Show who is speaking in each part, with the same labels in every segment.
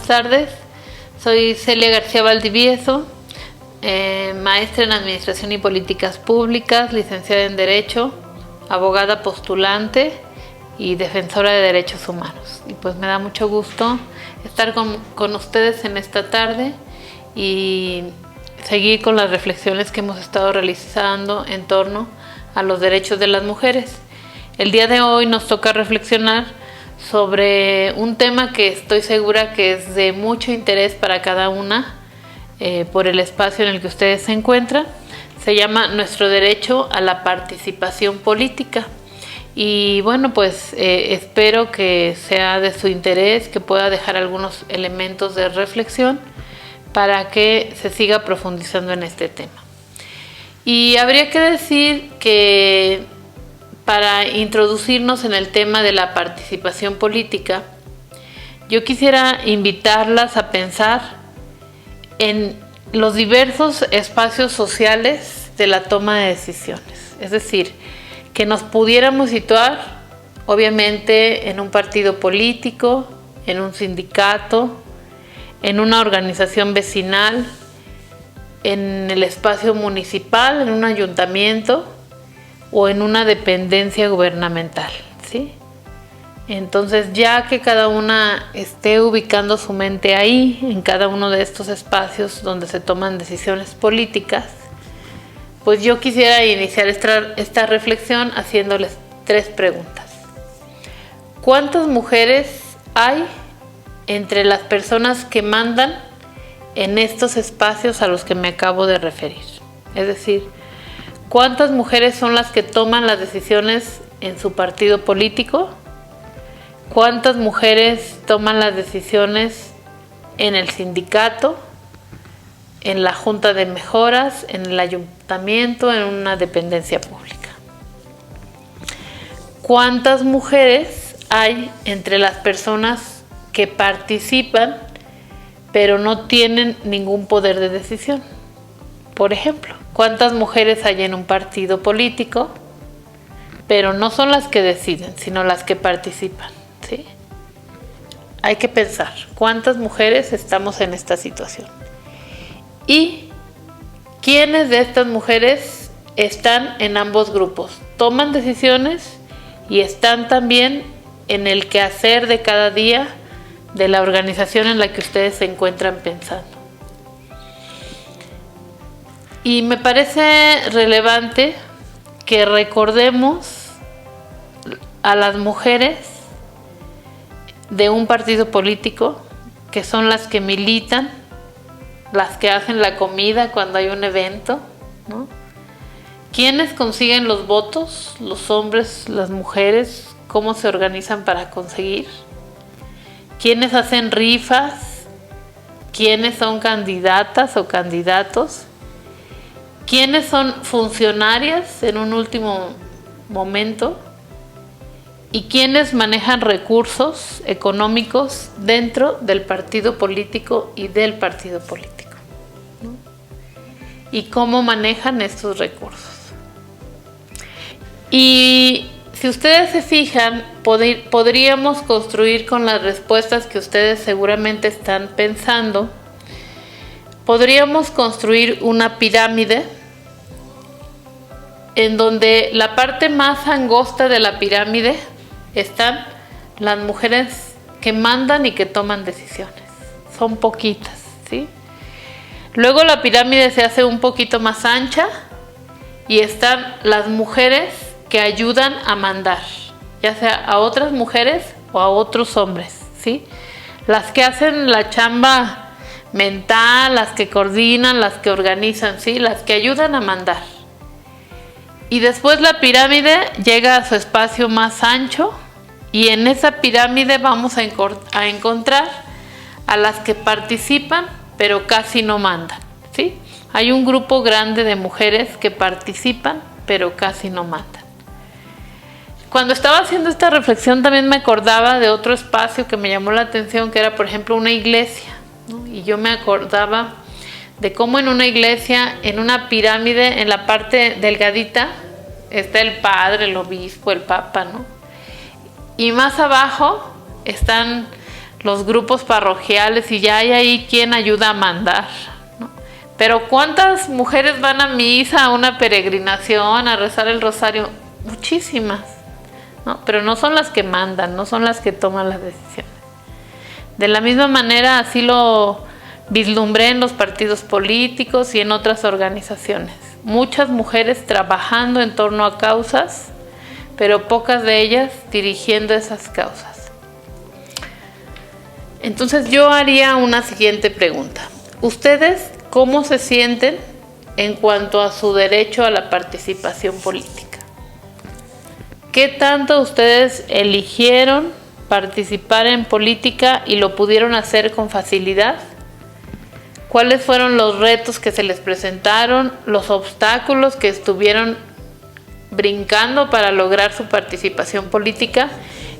Speaker 1: tardes. Soy Celia García Valdivieso, maestra en Administración y Políticas Públicas, licenciada en Derecho, abogada postulante y defensora de derechos humanos. Y pues me da mucho gusto estar con ustedes en esta tarde y seguir con las reflexiones que hemos estado realizando en torno a los derechos de las mujeres. El día de hoy nos toca reflexionar sobre un tema que estoy segura que es de mucho interés para cada una por el espacio en el que ustedes se encuentran. Se llama Nuestro derecho a la participación política. Y bueno, pues espero que sea de su interés, que pueda dejar algunos elementos de reflexión para que se siga profundizando en este tema. Y habría que decir que para introducirnos en el tema de la participación política, yo quisiera invitarlas a pensar en los diversos espacios sociales de la toma de decisiones. Es decir, que nos pudiéramos situar, obviamente, en un partido político, en un sindicato, en una organización vecinal, en el espacio municipal, en un ayuntamiento o en una dependencia gubernamental, ¿sí? Entonces, ya que cada una esté ubicando su mente ahí, en cada uno de estos espacios donde se toman decisiones políticas, pues yo quisiera iniciar esta reflexión haciéndoles 3 preguntas. ¿Cuántas mujeres hay entre las personas que mandan en estos espacios a los que me acabo de referir? Es decir, ¿cuántas mujeres son las que toman las decisiones en su partido político? ¿Cuántas mujeres toman las decisiones en el sindicato, en la junta de mejoras, en el ayuntamiento, en una dependencia pública? ¿Cuántas mujeres hay entre las personas que participan pero no tienen ningún poder de decisión? Por ejemplo, ¿cuántas mujeres hay en un partido político pero no son las que deciden, sino las que participan? ¿Sí? Hay que pensar cuántas mujeres estamos en esta situación y quiénes de estas mujeres están en ambos grupos, toman decisiones y están también en el quehacer de cada día de la organización en la que ustedes se encuentran pensando. Y me parece relevante que recordemos a las mujeres de un partido político, que son las que militan, las que hacen la comida cuando hay un evento, ¿no? ¿Quiénes consiguen los votos? Los hombres, las mujeres, ¿cómo se organizan para conseguir? ¿Quiénes hacen rifas? ¿Quiénes son candidatas o candidatos? ¿Quiénes son funcionarias en un último momento? ¿Y quiénes manejan recursos económicos dentro del partido político y del partido político, ¿no? ¿Y cómo manejan estos recursos? Y si ustedes se fijan, podríamos construir con las respuestas que ustedes seguramente están pensando, podríamos construir una pirámide en donde la parte más angosta de la pirámide están las mujeres que mandan y que toman decisiones. Son poquitas, ¿sí? Luego la pirámide se hace un poquito más ancha y están las mujeres que ayudan a mandar, ya sea a otras mujeres o a otros hombres, ¿sí? Las que hacen la chamba mental, las que coordinan, las que organizan, ¿sí? Las que ayudan a mandar. Y después la pirámide llega a su espacio más ancho y en esa pirámide vamos a encontrar a las que participan pero casi no mandan, ¿sí? Hay un grupo grande de mujeres que participan pero casi no mandan. Cuando estaba haciendo esta reflexión también me acordaba de otro espacio que me llamó la atención, que era, por ejemplo, una iglesia, ¿no? Y yo me acordaba de cómo en una iglesia, en una pirámide, en la parte delgadita, está el padre, el obispo, el papa, ¿no? Y más abajo están los grupos parroquiales y ya hay ahí quien ayuda a mandar, ¿no? Pero ¿cuántas mujeres van a misa, a una peregrinación, a rezar el rosario? Muchísimas, ¿no? Pero no son las que mandan, no son las que toman las decisiones. De la misma manera, así lo vislumbré en los partidos políticos y en otras organizaciones. Muchas mujeres trabajando en torno a causas, pero pocas de ellas dirigiendo esas causas. Entonces yo haría una siguiente pregunta. ¿Ustedes cómo se sienten en cuanto a su derecho a la participación política? ¿Qué tanto ustedes eligieron participar en política y lo pudieron hacer con facilidad? ¿Cuáles fueron los retos que se les presentaron, los obstáculos que estuvieron brincando para lograr su participación política?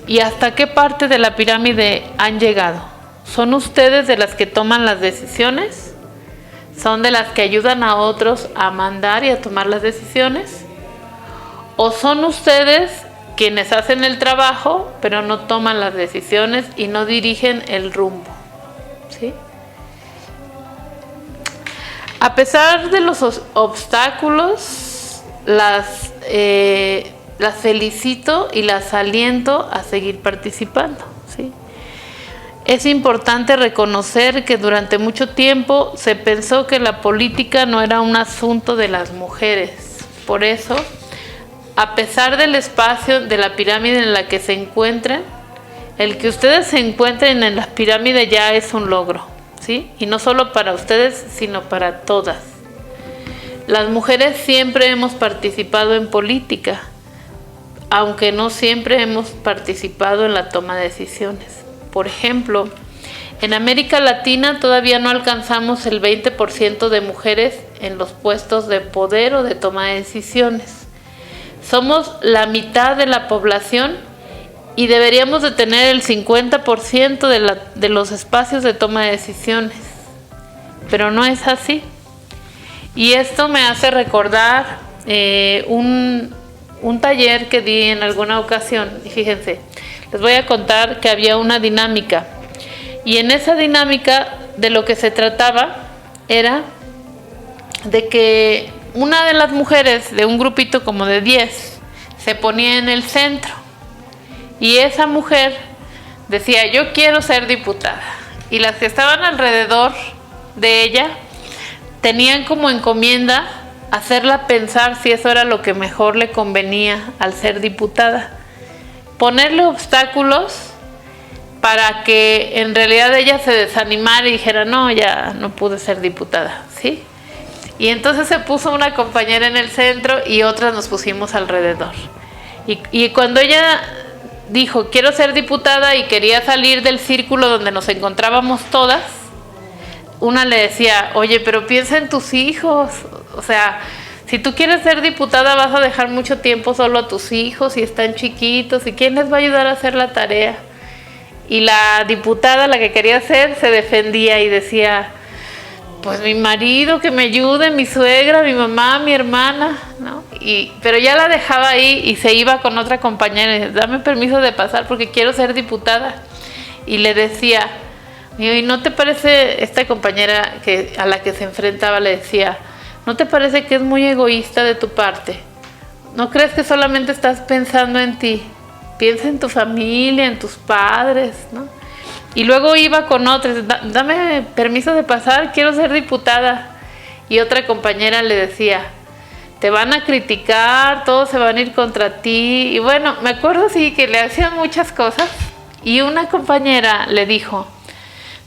Speaker 1: ¿Y hasta qué parte de la pirámide han llegado? ¿Son ustedes de las que toman las decisiones? ¿Son de las que ayudan a otros a mandar y a tomar las decisiones? ¿O son ustedes quienes hacen el trabajo, pero no toman las decisiones y no dirigen el rumbo? ¿Sí? A pesar de los obstáculos, las felicito y las aliento a seguir participando, ¿sí? Es importante reconocer que durante mucho tiempo se pensó que la política no era un asunto de las mujeres. Por eso, a pesar del espacio de la pirámide en la que se encuentren, el que ustedes se encuentren en la pirámide ya es un logro, ¿sí? Y no solo para ustedes, sino para todas. Las mujeres siempre hemos participado en política, aunque no siempre hemos participado en la toma de decisiones. Por ejemplo, en América Latina todavía no alcanzamos el 20% de mujeres en los puestos de poder o de toma de decisiones. Somos la mitad de la población y deberíamos de tener el 50% de los espacios de toma de decisiones. Pero no es así. Y esto me hace recordar un taller que di en alguna ocasión. Y fíjense, les voy a contar que había una dinámica. Y en esa dinámica de lo que se trataba era de que una de las mujeres de un grupito como de 10 se ponía en el centro. Y esa mujer decía, yo quiero ser diputada. Y las que estaban alrededor de ella tenían como encomienda hacerla pensar si eso era lo que mejor le convenía al ser diputada. Ponerle obstáculos para que en realidad ella se desanimara y dijera, no, ya no pude ser diputada, ¿sí? Y entonces se puso una compañera en el centro y otras nos pusimos alrededor. Y cuando ella dijo, quiero ser diputada y quería salir del círculo donde nos encontrábamos todas, una le decía, oye, pero piensa en tus hijos. O sea, si tú quieres ser diputada vas a dejar mucho tiempo solo a tus hijos y están chiquitos. ¿Y quién les va a ayudar a hacer la tarea? Y la diputada, la que quería ser, se defendía y decía, pues mi marido que me ayude, mi suegra, mi mamá, mi hermana, ¿no? Pero ya la dejaba ahí y se iba con otra compañera y decía, dame permiso de pasar porque quiero ser diputada. Y le decía, ¿y no te parece, esta compañera a la que se enfrentaba le decía, ¿no te parece que es muy egoísta de tu parte? ¿No crees que solamente estás pensando en ti? Piensa en tu familia, en tus padres, ¿no? Y luego iba con otras, dame permiso de pasar, quiero ser diputada. Y otra compañera le decía, te van a criticar, todos se van a ir contra ti. Y bueno, me acuerdo sí que le hacían muchas cosas. Y una compañera le dijo,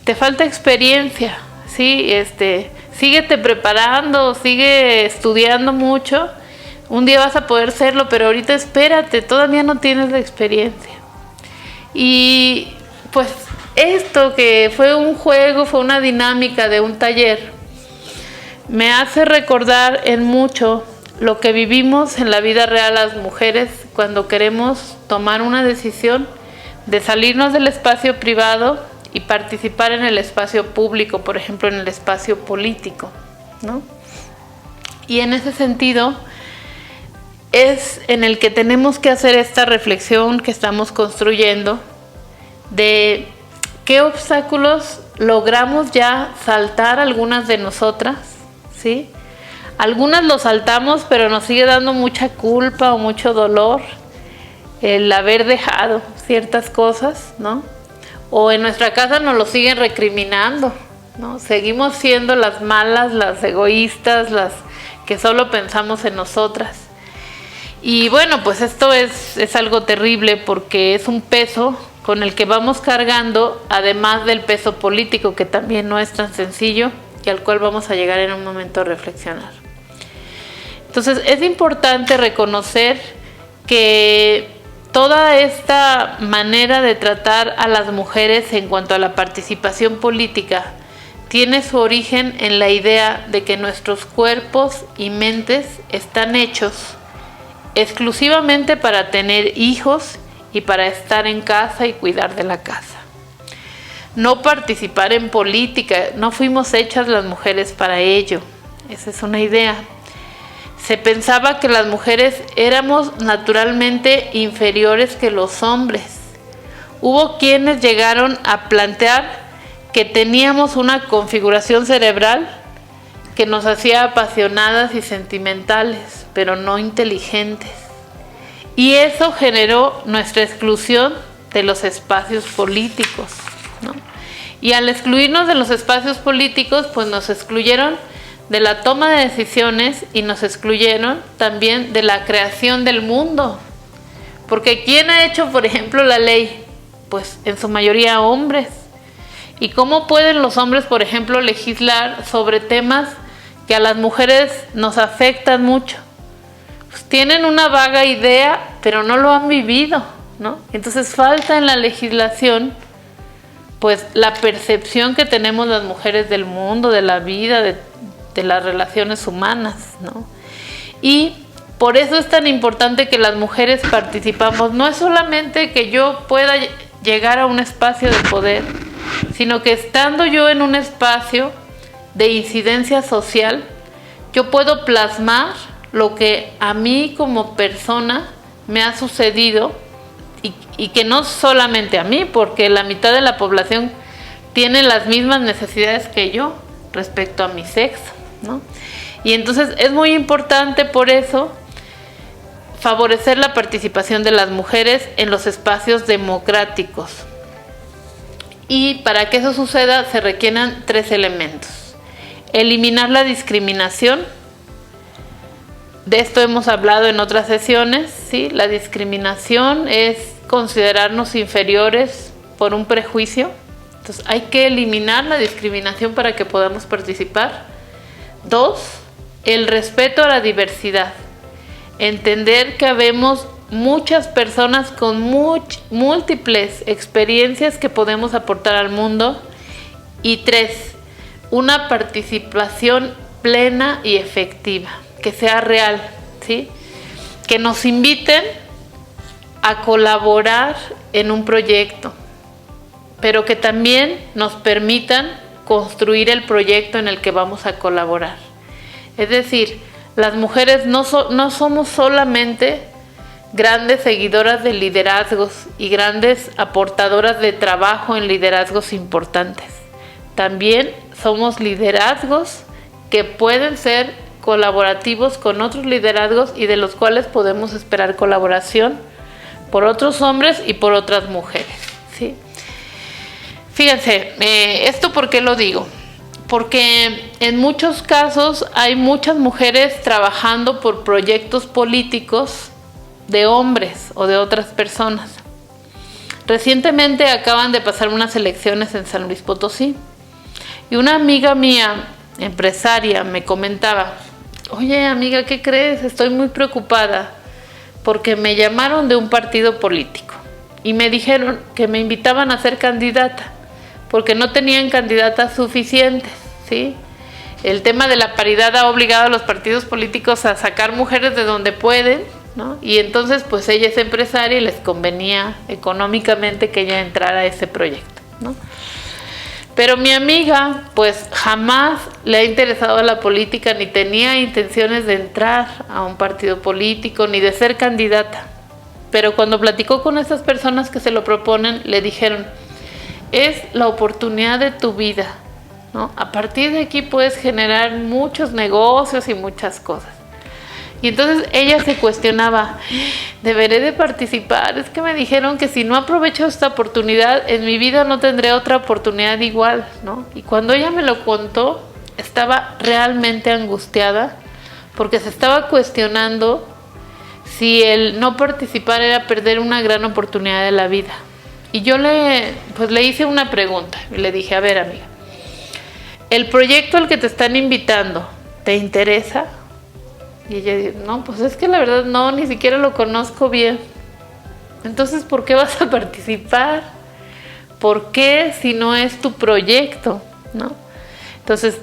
Speaker 1: te falta experiencia, ¿sí? Síguete preparando, sigue estudiando mucho. Un día vas a poder serlo, pero ahorita espérate, todavía no tienes la experiencia. Y pues esto que fue un juego, fue una dinámica de un taller, me hace recordar en mucho lo que vivimos en la vida real las mujeres cuando queremos tomar una decisión de salirnos del espacio privado y participar en el espacio público, por ejemplo, en el espacio político, ¿no? Y en ese sentido es en el que tenemos que hacer esta reflexión que estamos construyendo de qué obstáculos logramos ya saltar algunas de nosotras, ¿sí? Algunas lo saltamos, pero nos sigue dando mucha culpa o mucho dolor el haber dejado ciertas cosas, ¿no? O en nuestra casa nos lo siguen recriminando, ¿no? Seguimos siendo las malas, las egoístas, las que solo pensamos en nosotras. Y bueno, pues esto es algo terrible porque es un peso con el que vamos cargando, además del peso político, que también no es tan sencillo y al cual vamos a llegar en un momento a reflexionar. Entonces es importante reconocer que toda esta manera de tratar a las mujeres en cuanto a la participación política tiene su origen en la idea de que nuestros cuerpos y mentes están hechos exclusivamente para tener hijos y para estar en casa y cuidar de la casa. No participar en política, no fuimos hechas las mujeres para ello. Esa es una idea. Se pensaba que las mujeres éramos naturalmente inferiores que los hombres. Hubo quienes llegaron a plantear que teníamos una configuración cerebral que nos hacía apasionadas y sentimentales, pero no inteligentes. Y eso generó nuestra exclusión de los espacios políticos, ¿no? Y al excluirnos de los espacios políticos, pues nos excluyeron de la toma de decisiones y nos excluyeron también de la creación del mundo. Porque ¿quién ha hecho, por ejemplo, la ley? Pues en su mayoría hombres. ¿Y cómo pueden los hombres, por ejemplo, legislar sobre temas que a las mujeres nos afectan mucho? Pues tienen una vaga idea, pero no lo han vivido, ¿no? Entonces falta en la legislación pues la percepción que tenemos las mujeres del mundo, de la vida, de las relaciones humanas, ¿no? Y por eso es tan importante que las mujeres participamos. No es solamente que yo pueda llegar a un espacio de poder, sino que estando yo en un espacio de incidencia social, yo puedo plasmar lo que a mí como persona me ha sucedido y que no solamente a mí, porque la mitad de la población tiene las mismas necesidades que yo respecto a mi sexo, ¿no? Y entonces es muy importante por eso favorecer la participación de las mujeres en los espacios democráticos. Y para que eso suceda se requieren 3 elementos. Eliminar la discriminación. De esto hemos hablado en otras sesiones, ¿sí? La discriminación es considerarnos inferiores por un prejuicio. Entonces hay que eliminar la discriminación para que podamos participar. 2, el respeto a la diversidad. Entender que habemos muchas personas con múltiples experiencias que podemos aportar al mundo. Y 3, una participación plena y efectiva, que sea real, ¿sí? Que nos inviten a colaborar en un proyecto, pero que también nos permitan construir el proyecto en el que vamos a colaborar. Es decir, las mujeres no somos solamente grandes seguidoras de liderazgos y grandes aportadoras de trabajo en liderazgos importantes. También somos liderazgos que pueden ser colaborativos con otros liderazgos y de los cuales podemos esperar colaboración por otros hombres y por otras mujeres, ¿sí? Fíjense, ¿esto por qué lo digo? Porque en muchos casos hay muchas mujeres trabajando por proyectos políticos de hombres o de otras personas. Recientemente acaban de pasar unas elecciones en San Luis Potosí y una amiga mía, empresaria, me comentaba: oye amiga, ¿qué crees? Estoy muy preocupada porque me llamaron de un partido político y me dijeron que me invitaban a ser candidata porque no tenían candidatas suficientes, ¿sí? El tema de la paridad ha obligado a los partidos políticos a sacar mujeres de donde pueden, ¿no? Y entonces pues ella es empresaria y les convenía económicamente que ella entrara a ese proyecto, ¿no? Pero mi amiga pues jamás le ha interesado la política, ni tenía intenciones de entrar a un partido político, ni de ser candidata. Pero cuando platicó con esas personas que se lo proponen, le dijeron: es la oportunidad de tu vida, ¿no? A partir de aquí puedes generar muchos negocios y muchas cosas. Y entonces ella se cuestionaba, ¿deberé de participar? Es que me dijeron que si no aprovecho esta oportunidad, en mi vida no tendré otra oportunidad igual, ¿no? Y cuando ella me lo contó, estaba realmente angustiada porque se estaba cuestionando si el no participar era perder una gran oportunidad de la vida. Y yo le hice una pregunta y le dije, a ver, amiga, ¿el proyecto al que te están invitando te interesa? Y ella dijo, no, pues es que la verdad no, ni siquiera lo conozco bien. Entonces, ¿por qué vas a participar? ¿Por qué si no es tu proyecto? ¿No? Entonces,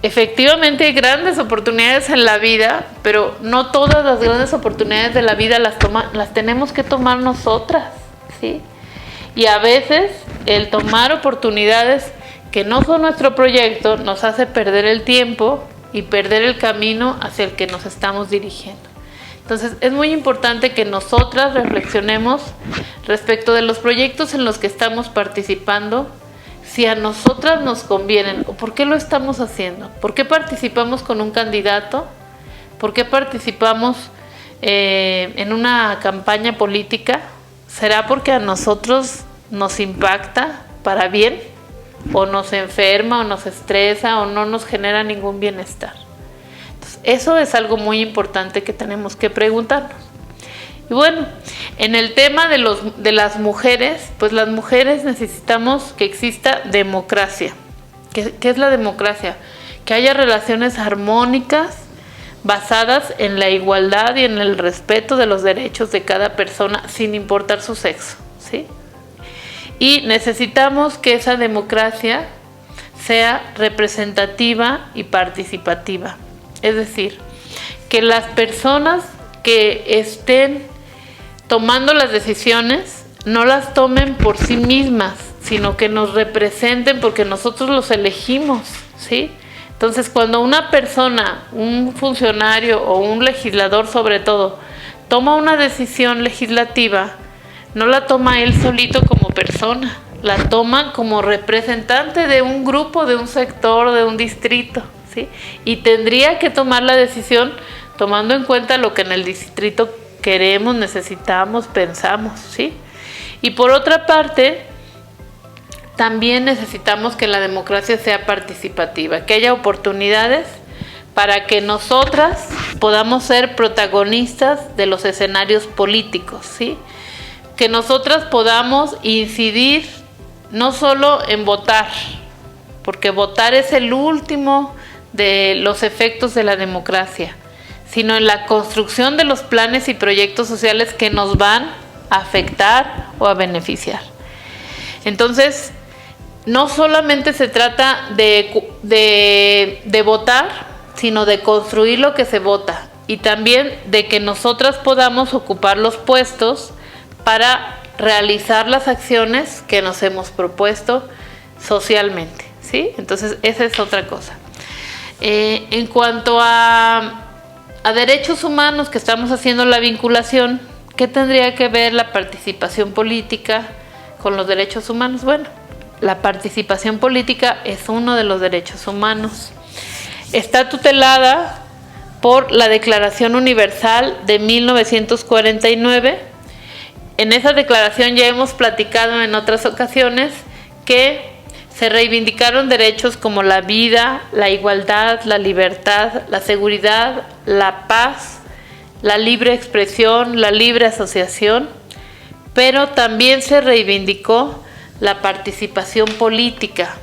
Speaker 1: efectivamente hay grandes oportunidades en la vida, pero no todas las grandes oportunidades de la vida las tenemos que tomar nosotras, ¿sí? Y a veces el tomar oportunidades que no son nuestro proyecto nos hace perder el tiempo y perder el camino hacia el que nos estamos dirigiendo. Entonces es muy importante que nosotras reflexionemos respecto de los proyectos en los que estamos participando, si a nosotras nos convienen o por qué lo estamos haciendo, por qué participamos con un candidato, por qué participamos en una campaña política. ¿Será porque a nosotros nos impacta para bien? ¿O nos enferma, o nos estresa, o no nos genera ningún bienestar? Entonces, eso es algo muy importante que tenemos que preguntarnos. Y bueno, en el tema de las mujeres, pues las mujeres necesitamos que exista democracia. ¿Qué es la democracia? Que haya relaciones armónicas basadas en la igualdad y en el respeto de los derechos de cada persona sin importar su sexo, ¿sí? Y necesitamos que esa democracia sea representativa y participativa. Es decir, que las personas que estén tomando las decisiones no las tomen por sí mismas, sino que nos representen porque nosotros los elegimos, ¿sí? Entonces, cuando una persona, un funcionario o un legislador sobre todo, toma una decisión legislativa, no la toma él solito como persona, la toma como representante de un grupo, de un sector, de un distrito, ¿sí? Y tendría que tomar la decisión tomando en cuenta lo que en el distrito queremos, necesitamos, pensamos, ¿sí? Y por otra parte, también necesitamos que la democracia sea participativa, que haya oportunidades para que nosotras podamos ser protagonistas de los escenarios políticos, ¿sí? Que nosotras podamos incidir no solo en votar, porque votar es el último de los efectos de la democracia, sino en la construcción de los planes y proyectos sociales que nos van a afectar o a beneficiar. Entonces, no solamente se trata de votar, sino de construir lo que se vota y también de que nosotras podamos ocupar los puestos para realizar las acciones que nos hemos propuesto socialmente, ¿sí? Entonces, esa es otra cosa. En cuanto a derechos humanos, que estamos haciendo la vinculación, ¿qué tendría que ver la participación política con los derechos humanos? Bueno, la participación política es uno de los derechos humanos. Está tutelada por la Declaración Universal de 1949. En esa declaración ya hemos platicado en otras ocasiones que se reivindicaron derechos como la vida, la igualdad, la libertad, la seguridad, la paz, la libre expresión, la libre asociación, pero también se reivindicó la participación política,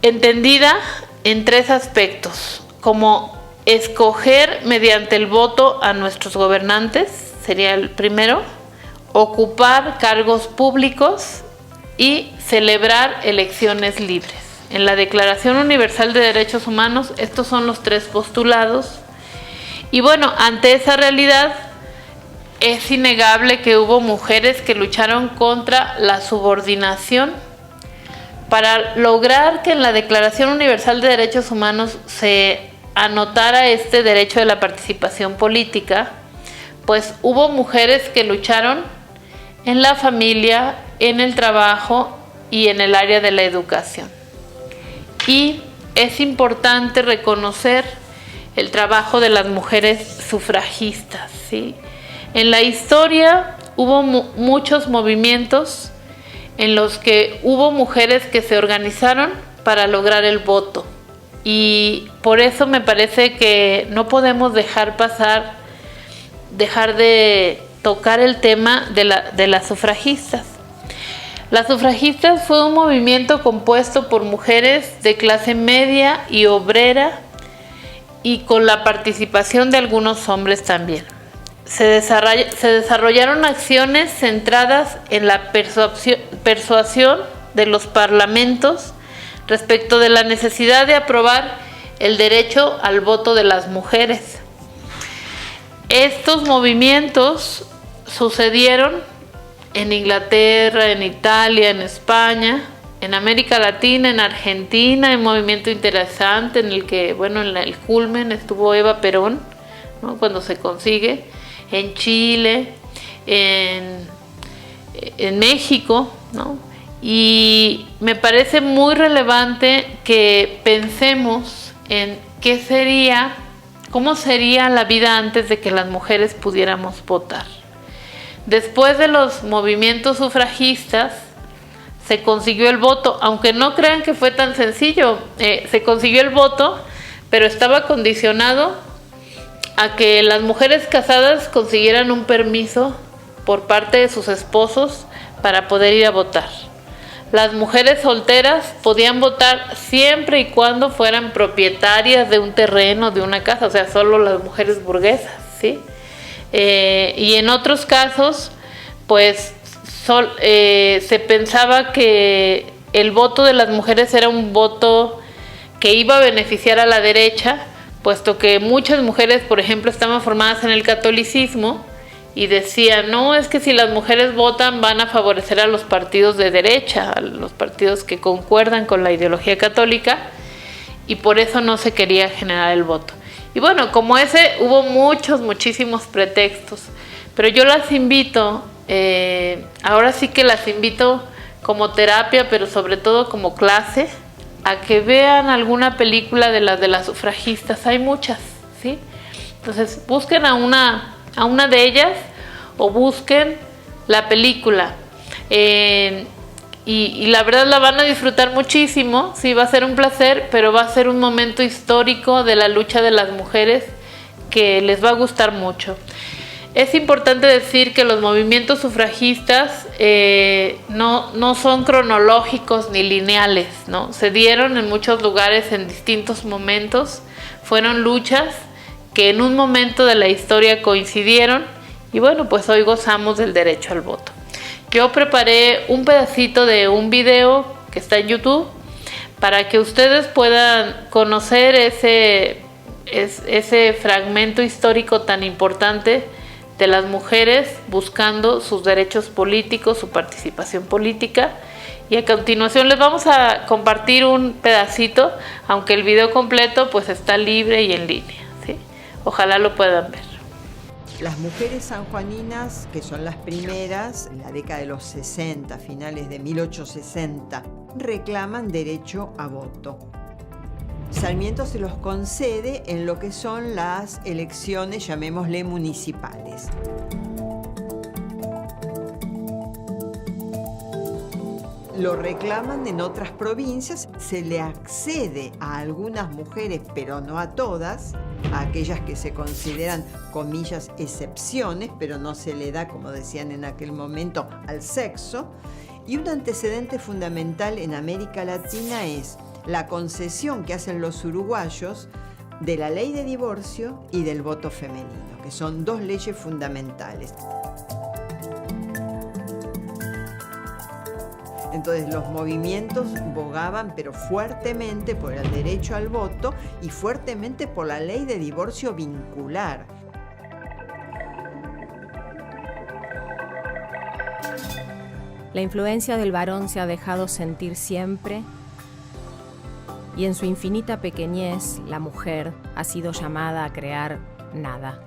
Speaker 1: entendida en tres aspectos, como escoger mediante el voto a nuestros gobernantes, sería el primero, ocupar cargos públicos y celebrar elecciones libres. En la Declaración Universal de Derechos Humanos, estos son los tres postulados. Y bueno, ante esa realidad, es innegable que hubo mujeres que lucharon contra la subordinación. Para lograr que en la Declaración Universal de Derechos Humanos se anotara este derecho de la participación política, pues hubo mujeres que lucharon en la familia, en el trabajo y en el área de la educación. Y es importante reconocer el trabajo de las mujeres sufragistas, ¿sí? En la historia hubo muchos movimientos en los que hubo mujeres que se organizaron para lograr el voto. Y por eso me parece que no podemos dejar de tocar el tema de las sufragistas. Las sufragistas fue un movimiento compuesto por mujeres de clase media y obrera y con la participación de algunos hombres también. Se desarrollaron acciones centradas en la persuasión de los parlamentos respecto de la necesidad de aprobar el derecho al voto de las mujeres. Estos movimientos sucedieron en Inglaterra, en Italia, en España, en América Latina, en Argentina, un movimiento interesante en el que, en el culmen estuvo Eva Perón, ¿no? Cuando se consigue, en Chile, en México, ¿no? Y me parece muy relevante que pensemos en cómo sería la vida antes de que las mujeres pudiéramos votar. Después de los movimientos sufragistas, se consiguió el voto, aunque no crean que fue tan sencillo. Se consiguió el voto, pero estaba condicionado a que las mujeres casadas consiguieran un permiso por parte de sus esposos para poder ir a votar. Las mujeres solteras podían votar siempre y cuando fueran propietarias de un terreno, de una casa, o sea, solo las mujeres burguesas, ¿sí? Y en otros casos, pues se pensaba que el voto de las mujeres era un voto que iba a beneficiar a la derecha, puesto que muchas mujeres, por ejemplo, estaban formadas en el catolicismo y decían, no, es que si las mujeres votan van a favorecer a los partidos de derecha, a los partidos que concuerdan con la ideología católica, y por eso no se quería generar el voto. Y bueno, como ese hubo muchísimos pretextos, pero yo las invito, ahora sí que las invito como terapia, pero sobre todo como clase, a que vean alguna película de las sufragistas. Hay muchas, ¿sí? Entonces busquen a una de ellas o busquen la película. Y la verdad la van a disfrutar muchísimo, sí, va a ser un placer, pero va a ser un momento histórico de la lucha de las mujeres que les va a gustar mucho. Es importante decir que los movimientos sufragistas no son cronológicos ni lineales, ¿no? Se dieron en muchos lugares en distintos momentos, fueron luchas que en un momento de la historia coincidieron y bueno, pues hoy gozamos del derecho al voto. Yo preparé un pedacito de un video que está en YouTube para que ustedes puedan conocer ese fragmento histórico tan importante de las mujeres buscando sus derechos políticos, su participación política. Y a continuación les vamos a compartir un pedacito, aunque el video completo pues está libre y en línea, ¿sí? Ojalá lo puedan ver.
Speaker 2: Las mujeres sanjuaninas, que son las primeras, en la década de los 60, finales de 1860, reclaman derecho a voto. Sarmiento se los concede en lo que son las elecciones, llamémosle municipales. Lo reclaman en otras provincias, se le accede a algunas mujeres, pero no a todas, a aquellas que se consideran, comillas, excepciones, pero no se le da, como decían en aquel momento, al sexo. Y un antecedente fundamental en América Latina es la concesión que hacen los uruguayos de la ley de divorcio y del voto femenino, que son dos leyes fundamentales. Entonces los movimientos bogaban, pero fuertemente por el derecho al voto y fuertemente por la ley de divorcio vincular.
Speaker 3: La influencia del varón se ha dejado sentir siempre y en su infinita pequeñez la mujer ha sido llamada a crear nada.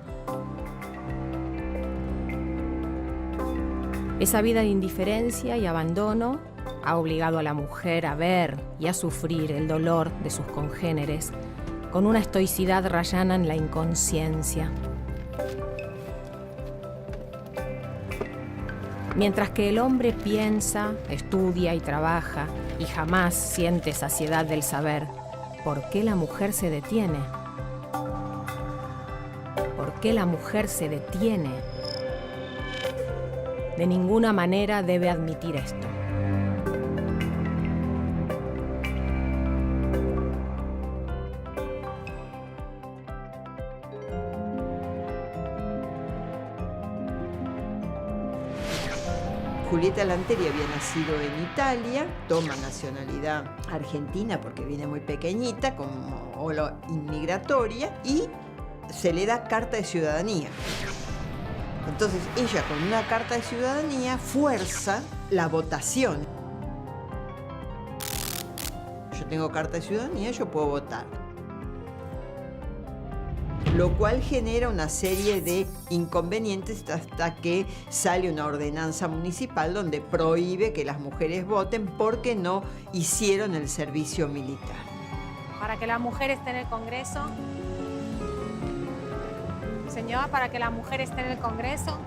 Speaker 3: Esa vida de indiferencia y abandono ha obligado a la mujer a ver y a sufrir el dolor de sus congéneres con una estoicidad rayana en la inconsciencia. Mientras que el hombre piensa, estudia y trabaja y jamás siente saciedad del saber, ¿por qué la mujer se detiene? ¿Por qué la mujer se detiene? De ninguna manera debe admitir esto.
Speaker 2: Julieta Lanteri había nacido en Italia, toma nacionalidad argentina porque viene muy pequeñita, como ola inmigratoria, y se le da carta de ciudadanía. Entonces ella, con una carta de ciudadanía, fuerza la votación. Yo tengo carta de ciudadanía, yo puedo votar. Lo cual genera una serie de inconvenientes hasta que sale una ordenanza municipal donde prohíbe que las mujeres voten porque no hicieron el servicio militar.
Speaker 4: Para que la mujer esté en el Congreso. Señor, para que la mujer esté en el Congreso.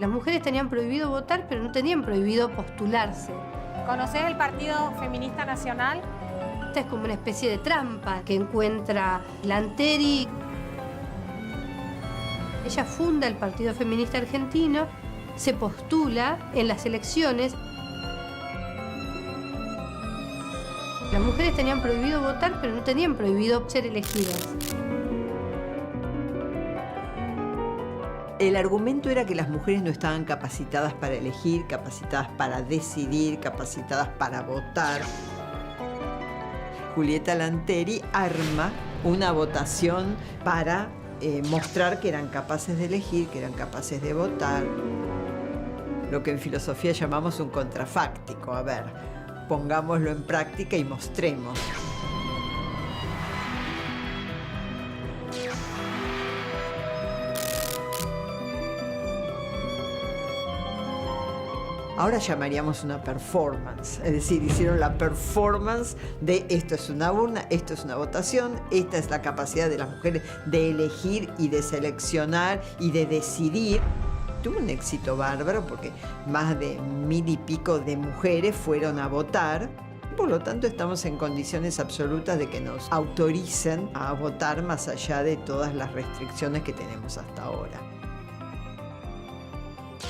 Speaker 5: Las mujeres tenían prohibido votar, pero no tenían prohibido postularse.
Speaker 4: ¿Conocés el Partido Feminista Nacional?
Speaker 5: Esta es como una especie de trampa que encuentra Lanteri. Ella funda el Partido Feminista Argentino, se postula en las elecciones. Las mujeres tenían prohibido votar, pero no tenían prohibido ser elegidas.
Speaker 2: El argumento era que las mujeres no estaban capacitadas para elegir, capacitadas para decidir, capacitadas para votar. Julieta Lanteri arma una votación para mostrar que eran capaces de elegir, que eran capaces de votar. Lo que en filosofía llamamos un contrafáctico. A ver, pongámoslo en práctica y mostremos. Ahora llamaríamos una performance, es decir, hicieron la performance de esto es una urna, esto es una votación, esta es la capacidad de las mujeres de elegir y de seleccionar y de decidir. Tuvo un éxito bárbaro porque más de 1000 y pico de mujeres fueron a votar. Por lo tanto, estamos en condiciones absolutas de que nos autoricen a votar más allá de todas las restricciones que tenemos hasta ahora.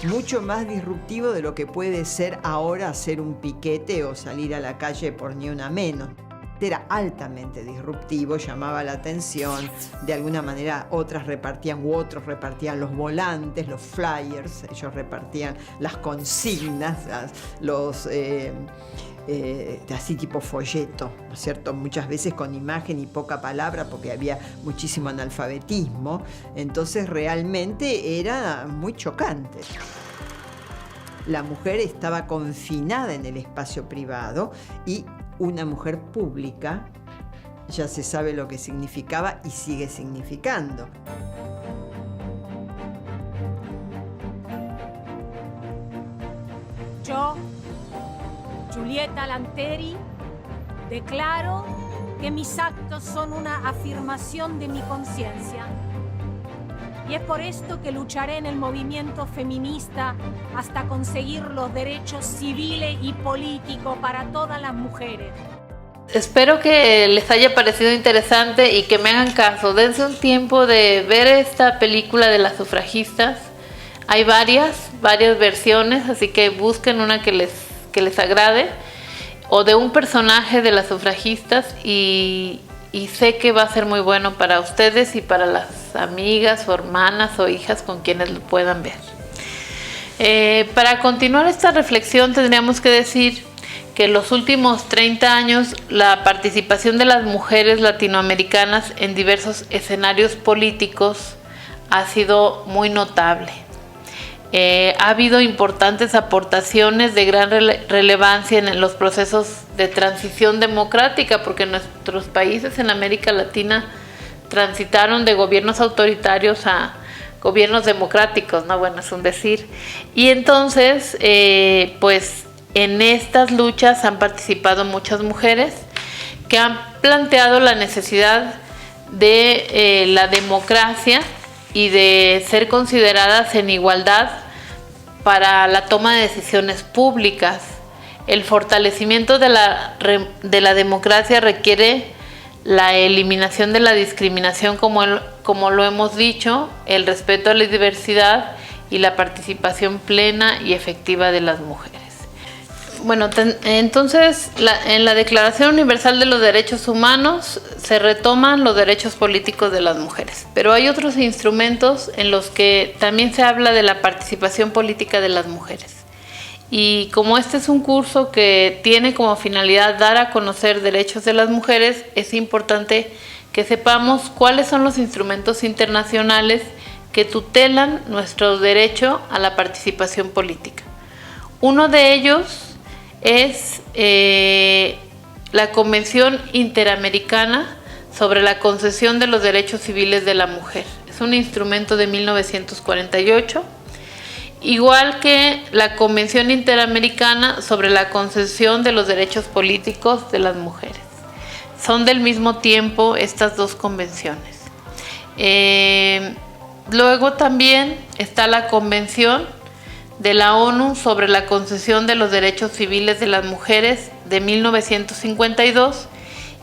Speaker 2: Mucho más disruptivo de lo que puede ser ahora hacer un piquete o salir a la calle por ni una menos. Era altamente disruptivo, llamaba la atención, de alguna manera otros repartían los volantes, los flyers, ellos repartían las consignas, así tipo folleto, ¿no es cierto? Muchas veces con imagen y poca palabra porque había muchísimo analfabetismo, entonces realmente era muy chocante. La mujer estaba confinada en el espacio privado y una mujer pública ya se sabe lo que significaba y sigue significando.
Speaker 4: Yo, Julieta Lanteri, declaro que mis actos son una afirmación de mi conciencia. Y es por esto que lucharé en el movimiento feminista hasta conseguir los derechos civiles y políticos para todas las mujeres.
Speaker 1: Espero que les haya parecido interesante y que me hagan caso. Dense un tiempo de ver esta película de las sufragistas. Hay varias versiones, así que busquen una que les agrade, o de un personaje de las sufragistas, y sé que va a ser muy bueno para ustedes y para las amigas o hermanas o hijas con quienes lo puedan ver. Para continuar esta reflexión tendríamos que decir que en los últimos 30 años la participación de las mujeres latinoamericanas en diversos escenarios políticos ha sido muy notable. Ha habido importantes aportaciones de gran relevancia en los procesos de transición democrática, porque nuestros países en América Latina transitaron de gobiernos autoritarios a gobiernos democráticos, ¿no? Bueno, es un decir. Y entonces, pues en estas luchas han participado muchas mujeres que han planteado la necesidad de la democracia y de ser consideradas en igualdad para la toma de decisiones públicas. El fortalecimiento de la democracia requiere la eliminación de la discriminación, como lo hemos dicho, el respeto a la diversidad y la participación plena y efectiva de las mujeres. Bueno, entonces en la Declaración Universal de los Derechos Humanos se retoman los derechos políticos de las mujeres, pero hay otros instrumentos en los que también se habla de la participación política de las mujeres. Y como este es un curso que tiene como finalidad dar a conocer derechos de las mujeres, es importante que sepamos cuáles son los instrumentos internacionales que tutelan nuestro derecho a la participación política. Uno de ellos es la Convención Interamericana sobre la Concesión de los Derechos Civiles de la Mujer. Es un instrumento de 1948. Igual que la Convención Interamericana sobre la Concesión de los Derechos Políticos de las Mujeres. Son del mismo tiempo estas dos convenciones. Luego también está la Convención de la ONU sobre la Concesión de los Derechos Civiles de las Mujeres de 1952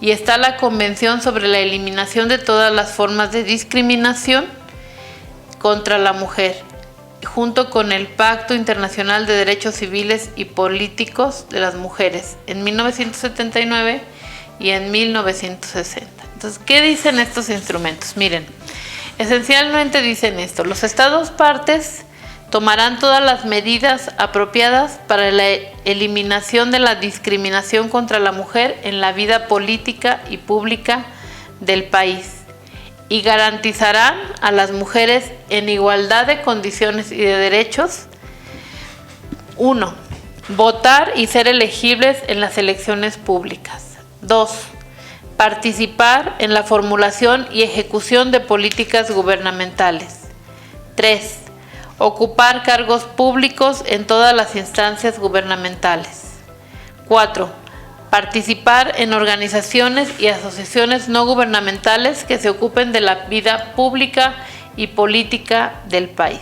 Speaker 1: y está la Convención sobre la Eliminación de todas las formas de discriminación contra la mujer, junto con el Pacto Internacional de Derechos Civiles y Políticos de las Mujeres en 1979 y en 1960. Entonces, ¿qué dicen estos instrumentos? Miren, esencialmente dicen esto: los Estados partes tomarán todas las medidas apropiadas para la eliminación de la discriminación contra la mujer en la vida política y pública del país y garantizarán a las mujeres en igualdad de condiciones y de derechos. 1. Votar y ser elegibles en las elecciones públicas. 2. Participar en la formulación y ejecución de políticas gubernamentales. 3. Ocupar cargos públicos en todas las instancias gubernamentales. 4. Participar en organizaciones y asociaciones no gubernamentales que se ocupen de la vida pública y política del país.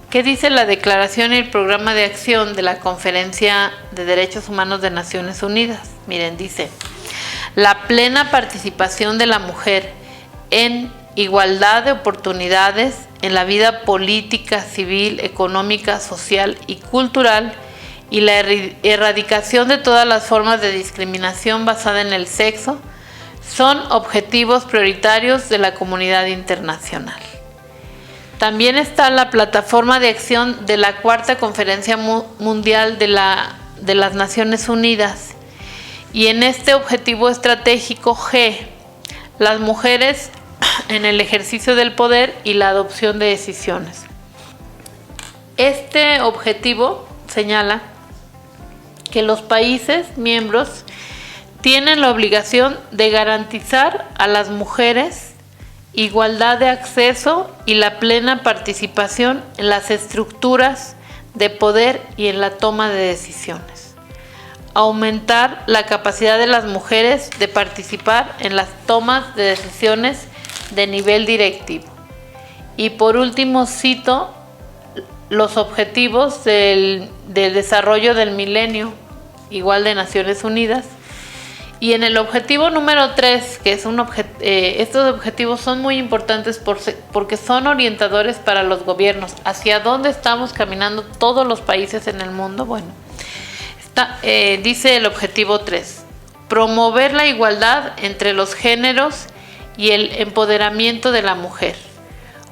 Speaker 1: ¿Qué dice la Declaración y el Programa de Acción de la Conferencia de Derechos Humanos de Naciones Unidas? Miren, dice: la plena participación de la mujer en igualdad de oportunidades en la vida política, civil, económica, social y cultural, y la erradicación de todas las formas de discriminación basada en el sexo son objetivos prioritarios de la comunidad internacional. También está la plataforma de acción de la Cuarta Conferencia Mundial de las Naciones Unidas, y en este objetivo estratégico G, las mujeres en el ejercicio del poder y la adopción de decisiones. Este objetivo señala que los países miembros tienen la obligación de garantizar a las mujeres igualdad de acceso y la plena participación en las estructuras de poder y en la toma de decisiones. Aumentar la capacidad de las mujeres de participar en las tomas de decisiones de nivel directivo. Y por último cito los objetivos del desarrollo del milenio, igual de Naciones Unidas, y en el objetivo número 3, que es estos objetivos son muy importantes porque son orientadores para los gobiernos, hacia dónde estamos caminando todos los países en el mundo. Bueno, dice el objetivo 3, promover la igualdad entre los géneros y el empoderamiento de la mujer.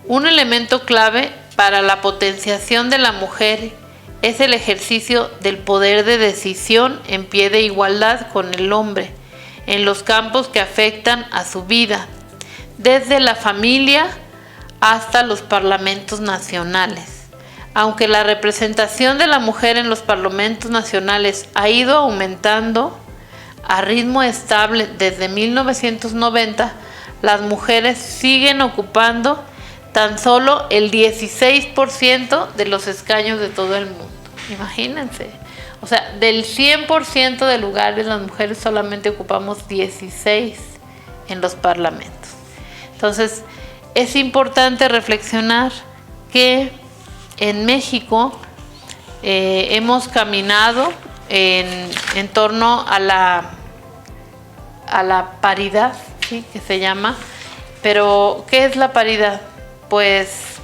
Speaker 1: Un elemento clave para la potenciación de la mujer es el ejercicio del poder de decisión en pie de igualdad con el hombre en los campos que afectan a su vida, desde la familia hasta los parlamentos nacionales. Aunque la representación de la mujer en los parlamentos nacionales ha ido aumentando a ritmo estable desde 1990, las mujeres siguen ocupando tan solo el 16% de los escaños de todo el mundo. Imagínense. O sea, del 100% de lugares, las mujeres solamente ocupamos 16 en los parlamentos. Entonces, es importante reflexionar que en México hemos caminado en torno a la paridad, ¿sí?, que se llama. Pero, ¿qué es la paridad? Pues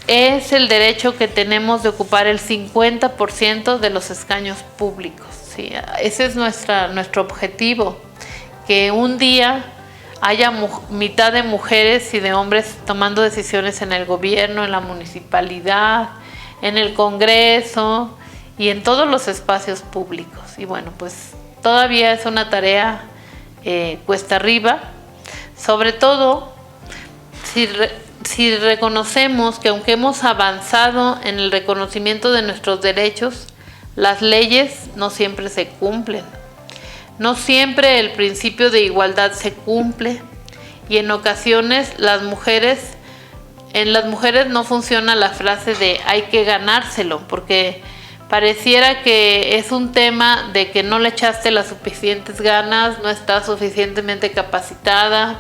Speaker 1: es el derecho que tenemos de ocupar el 50% de los escaños públicos, ¿sí? Ese es nuestro objetivo, que un día haya mitad de mujeres y de hombres tomando decisiones en el gobierno, en la municipalidad, en el Congreso y en todos los espacios públicos. Y bueno, pues todavía es una tarea cuesta arriba, sobre todo si reconocemos que aunque hemos avanzado en el reconocimiento de nuestros derechos, las leyes no siempre se cumplen. No siempre el principio de igualdad se cumple y en ocasiones en las mujeres no funciona la frase de hay que ganárselo, porque pareciera que es un tema de que no le echaste las suficientes ganas, no estás suficientemente capacitada,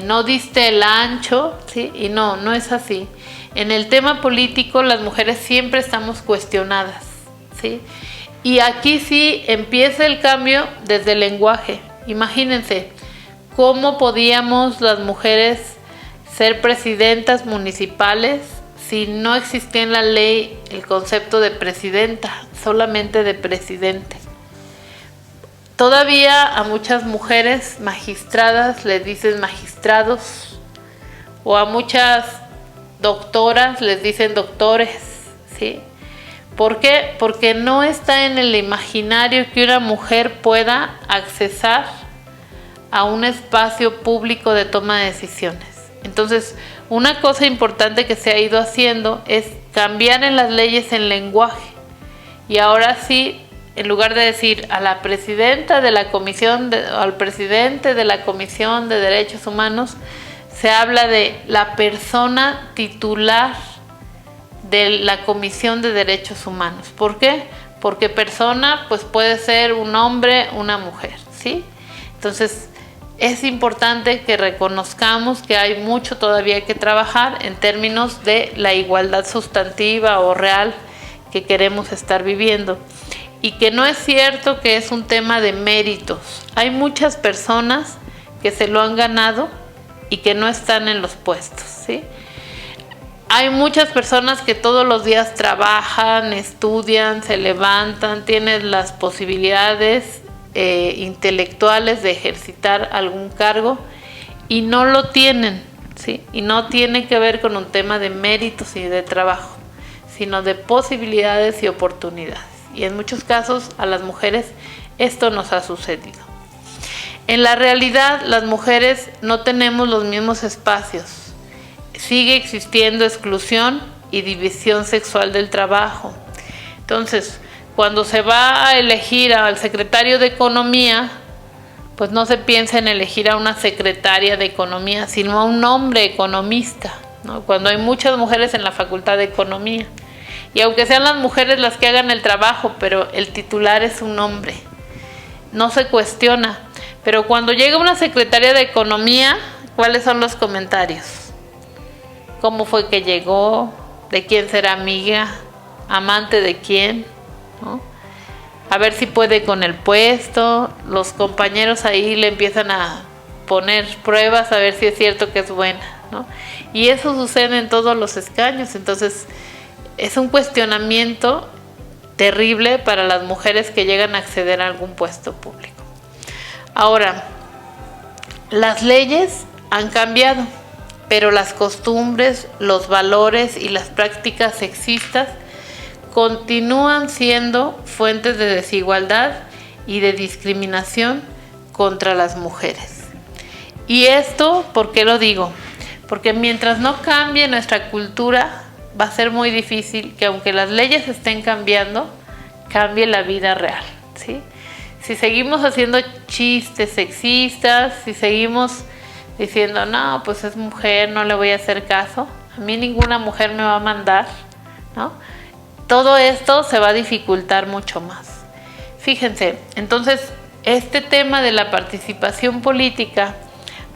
Speaker 1: no diste el ancho, ¿sí? Y no es así. En el tema político las mujeres siempre estamos cuestionadas, ¿sí? Y aquí sí empieza el cambio desde el lenguaje. Imagínense cómo podíamos las mujeres ser presidentas municipales si no existía en la ley el concepto de presidenta, solamente de presidente. Todavía a muchas mujeres magistradas les dicen magistrados, o a muchas doctoras les dicen doctores, ¿sí? ¿Por qué? Porque no está en el imaginario que una mujer pueda accesar a un espacio público de toma de decisiones. Entonces, una cosa importante que se ha ido haciendo es cambiar en las leyes el lenguaje. Y ahora sí, en lugar de decir a la presidenta de la comisión, al presidente de la Comisión de Derechos Humanos, se habla de la persona titular de la Comisión de Derechos Humanos. ¿Por qué? Porque persona pues puede ser un hombre, una mujer, ¿sí? Entonces, es importante que reconozcamos que hay mucho todavía que trabajar en términos de la igualdad sustantiva o real que queremos estar viviendo. Y que no es cierto que es un tema de méritos. Hay muchas personas que se lo han ganado y que no están en los puestos, ¿sí? Hay muchas personas que todos los días trabajan, estudian, se levantan, tienen las posibilidades intelectuales de ejercitar algún cargo y no lo tienen, ¿sí? Y no tiene que ver con un tema de méritos y de trabajo, sino de posibilidades y oportunidades. Y en muchos casos a las mujeres esto nos ha sucedido. En la realidad, las mujeres no tenemos los mismos espacios. Sigue existiendo exclusión y división sexual del trabajo. Entonces, cuando se va a elegir al secretario de Economía, pues no se piensa en elegir a una secretaria de Economía, sino a un hombre economista, ¿no? Cuando hay muchas mujeres en la Facultad de Economía. Y aunque sean las mujeres las que hagan el trabajo, pero el titular es un hombre, no se cuestiona. Pero cuando llega una secretaria de Economía, ¿cuáles son los comentarios? ¿Cómo fue que llegó? ¿De quién será amiga? ¿Amante de quién? ¿No? A ver si puede con el puesto. Los compañeros ahí le empiezan a poner pruebas a ver si es cierto que es buena, ¿no? Y eso sucede en todos los escaños. Entonces, es un cuestionamiento terrible para las mujeres que llegan a acceder a algún puesto público. Ahora, las leyes han cambiado, pero las costumbres, los valores y las prácticas sexistas continúan siendo fuentes de desigualdad y de discriminación contra las mujeres. Y esto, ¿por qué lo digo? Porque mientras no cambie nuestra cultura, va a ser muy difícil que, aunque las leyes estén cambiando, cambie la vida real, ¿sí? Si seguimos haciendo chistes sexistas, si seguimos diciendo, no, pues es mujer, no le voy a hacer caso, a mí ninguna mujer me va a mandar, ¿no? Todo esto se va a dificultar mucho más. Fíjense, entonces este tema de la participación política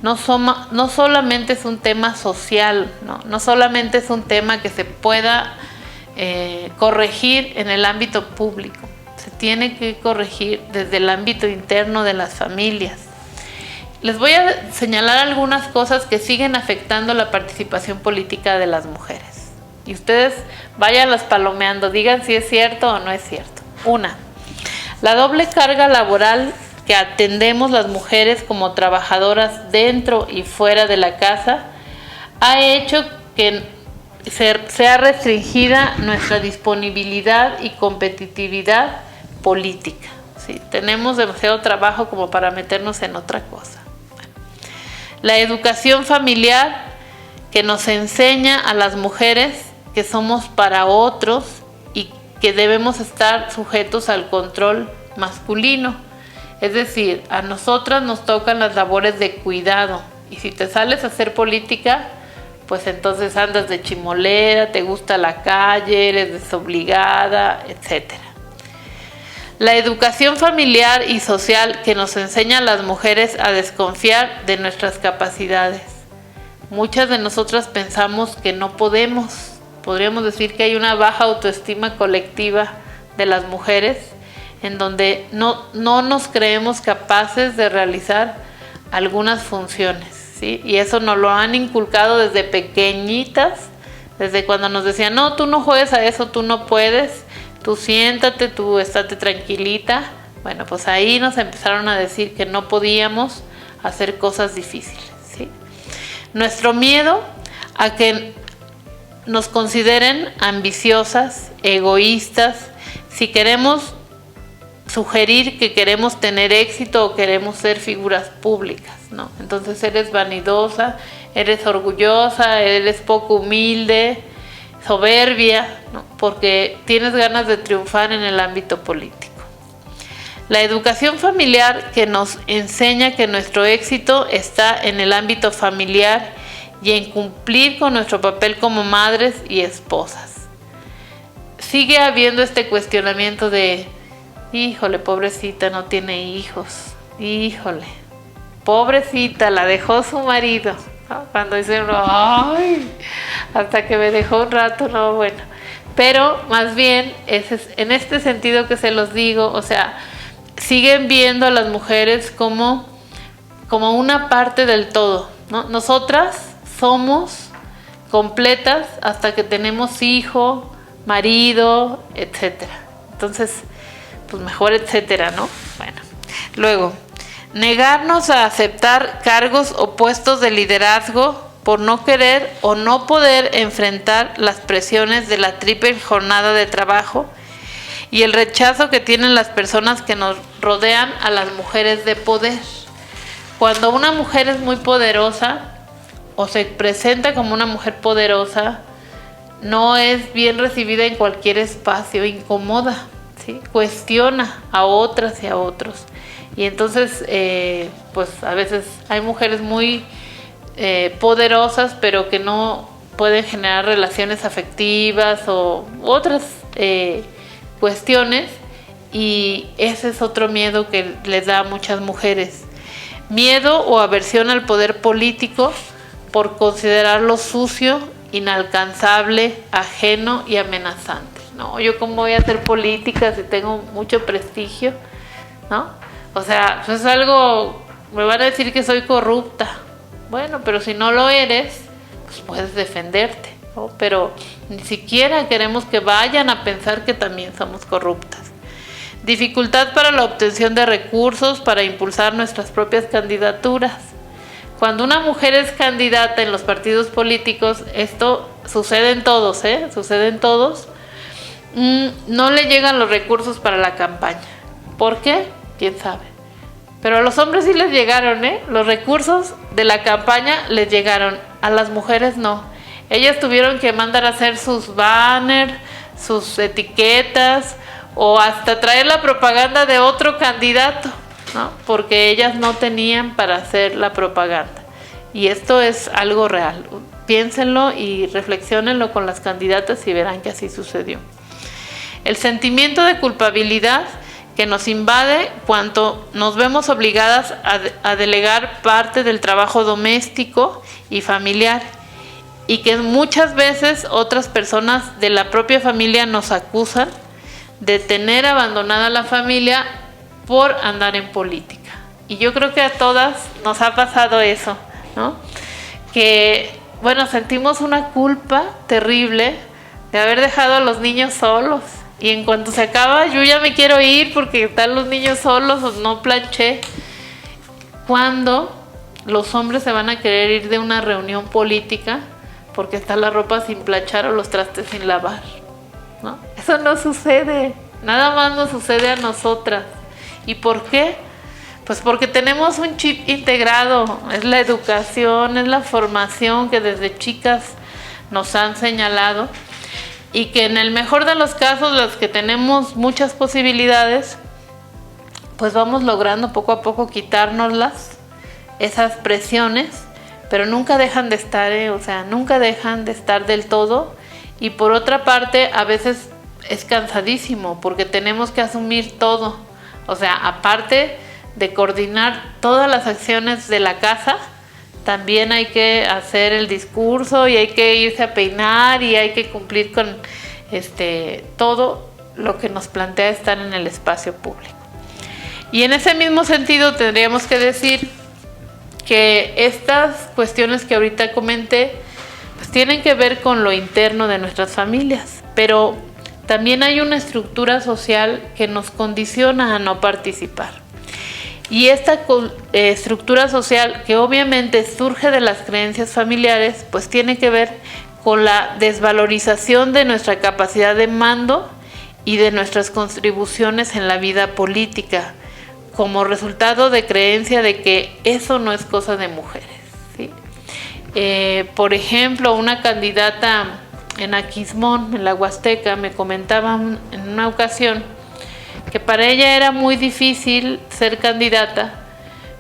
Speaker 1: no solamente es un tema social, no solamente es un tema que se pueda corregir en el ámbito público, se tiene que corregir desde el ámbito interno de las familias. Les voy a señalar algunas cosas que siguen afectando la participación política de las mujeres. Y ustedes váyanlas palomeando, digan si es cierto o no es cierto. Una, la doble carga laboral que atendemos las mujeres como trabajadoras dentro y fuera de la casa ha hecho que sea restringida nuestra disponibilidad y competitividad política. ¿Sí? Tenemos demasiado trabajo como para meternos en otra cosa. Bueno, la educación familiar que nos enseña a las mujeres que somos para otros y que debemos estar sujetos al control masculino. Es decir, a nosotras nos tocan las labores de cuidado, y si te sales a hacer política, pues entonces andas de chimolera, te gusta la calle, eres desobligada, etc. La educación familiar y social que nos enseña a las mujeres a desconfiar de nuestras capacidades. Muchas de nosotras pensamos que no podemos. Podríamos decir que hay una baja autoestima colectiva de las mujeres, en donde no nos creemos capaces de realizar algunas funciones, ¿sí? Y eso nos lo han inculcado desde pequeñitas, desde cuando nos decían, no, tú no juegues a eso, tú no puedes, tú siéntate, tú estate tranquilita. Bueno, pues ahí nos empezaron a decir que no podíamos hacer cosas difíciles, ¿sí? Nuestro miedo a que nos consideren ambiciosas, egoístas, si queremos sugerir que queremos tener éxito o queremos ser figuras públicas, ¿no? Entonces eres vanidosa, eres orgullosa, eres poco humilde, soberbia, ¿no? Porque tienes ganas de triunfar en el ámbito político. La educación familiar que nos enseña que nuestro éxito está en el ámbito familiar y en cumplir con nuestro papel como madres y esposas. Sigue habiendo este cuestionamiento de, híjole, pobrecita, no tiene hijos, híjole, pobrecita, la dejó su marido, ¿no? Cuando dicen, ay, hasta que me dejó un rato, no, bueno. Pero más bien, en este sentido que se los digo, o sea, siguen viendo a las mujeres como una parte del todo, ¿no? Nosotras somos completas hasta que tenemos hijo, marido, etcétera. Entonces, pues mejor etcétera, ¿no? Bueno, luego, negarnos a aceptar cargos o puestos de liderazgo por no querer o no poder enfrentar las presiones de la triple jornada de trabajo y el rechazo que tienen las personas que nos rodean a las mujeres de poder. Cuando una mujer es muy poderosa o se presenta como una mujer poderosa, no es bien recibida en cualquier espacio, incomoda, ¿sí? Cuestiona a otras y a otros. Y entonces, pues a veces hay mujeres muy poderosas, pero que no pueden generar relaciones afectivas o otras cuestiones, y ese es otro miedo que les da a muchas mujeres. Miedo o aversión al poder político por considerarlo sucio, inalcanzable, ajeno y amenazante. No, yo cómo voy a hacer política si tengo mucho prestigio, ¿no? O sea, pues es algo, me van a decir que soy corrupta. Bueno, pero si no lo eres, pues puedes defenderte, ¿no? Pero ni siquiera queremos que vayan a pensar que también somos corruptas. Dificultad para la obtención de recursos para impulsar nuestras propias candidaturas. Cuando una mujer es candidata en los partidos políticos, esto sucede en todos, sucede en todos, no le llegan los recursos para la campaña. ¿Por qué? ¿Quién sabe? Pero a los hombres sí les llegaron, los recursos de la campaña les llegaron, a las mujeres no. Ellas tuvieron que mandar a hacer sus banners, sus etiquetas, o hasta traer la propaganda de otro candidato, ¿no? Porque ellas no tenían para hacer la propaganda. y esto es algo real. Piénsenlo y reflexionenlo con las candidatas y verán que así sucedió. El sentimiento de culpabilidad que nos invade cuando nos vemos obligadas a delegar parte del trabajo doméstico y familiar, y que muchas veces otras personas de la propia familia nos acusan de tener abandonada la familia por andar en política. Y yo creo que a todas nos ha pasado eso, ¿no? Que, bueno, sentimos una culpa terrible de haber dejado a los niños solos. Y en cuanto se acaba, yo ya me quiero ir porque están los niños solos o no planché. Cuando los hombres se van a querer ir de una reunión política porque está la ropa sin planchar o los trastes sin lavar, ¿no? Eso no sucede, nada más nos sucede a nosotras. ¿Y por qué? Pues porque tenemos un chip integrado, es la educación, es la formación que desde chicas nos han señalado, y que en el mejor de los casos, los que tenemos muchas posibilidades, pues vamos logrando poco a poco quitárnoslas, esas presiones, pero nunca dejan de estar, o sea, nunca dejan de estar del todo. Y por otra parte, a veces es cansadísimo porque tenemos que asumir todo, o sea, aparte de coordinar todas las acciones de la casa, también hay que hacer el discurso y hay que irse a peinar y hay que cumplir con todo lo que nos plantea estar en el espacio público. Y en ese mismo sentido tendríamos que decir que estas cuestiones que ahorita comenté pues tienen que ver con lo interno de nuestras familias, pero también hay una estructura social que nos condiciona a no participar. Y esta estructura social, que obviamente surge de las creencias familiares, pues tiene que ver con la desvalorización de nuestra capacidad de mando y de nuestras contribuciones en la vida política, como resultado de creencia de que eso no es cosa de mujeres, ¿sí? Por ejemplo, una candidata en Aquismón, en la Huasteca, me comentaba en una ocasión que para ella era muy difícil ser candidata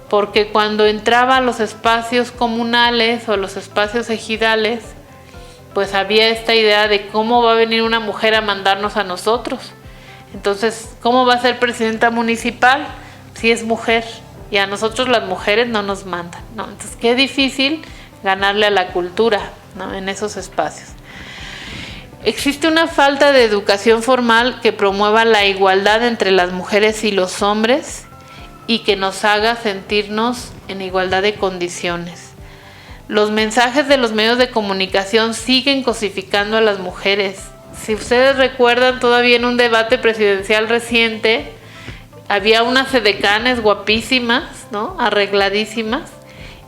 Speaker 1: porque cuando entraba a los espacios comunales o a los espacios ejidales, pues había esta idea de cómo va a venir una mujer a mandarnos a nosotros. Entonces, ¿cómo va a ser presidenta municipal si es mujer? Y a nosotros las mujeres no nos mandan, ¿no? Entonces, qué difícil ganarle a la cultura, ¿no? En esos espacios. Existe una falta de educación formal que promueva la igualdad entre las mujeres y los hombres y que nos haga sentirnos en igualdad de condiciones. Los mensajes de los medios de comunicación siguen cosificando a las mujeres. Si ustedes recuerdan, todavía en un debate presidencial reciente, había unas edecanes guapísimas, ¿no? Arregladísimas,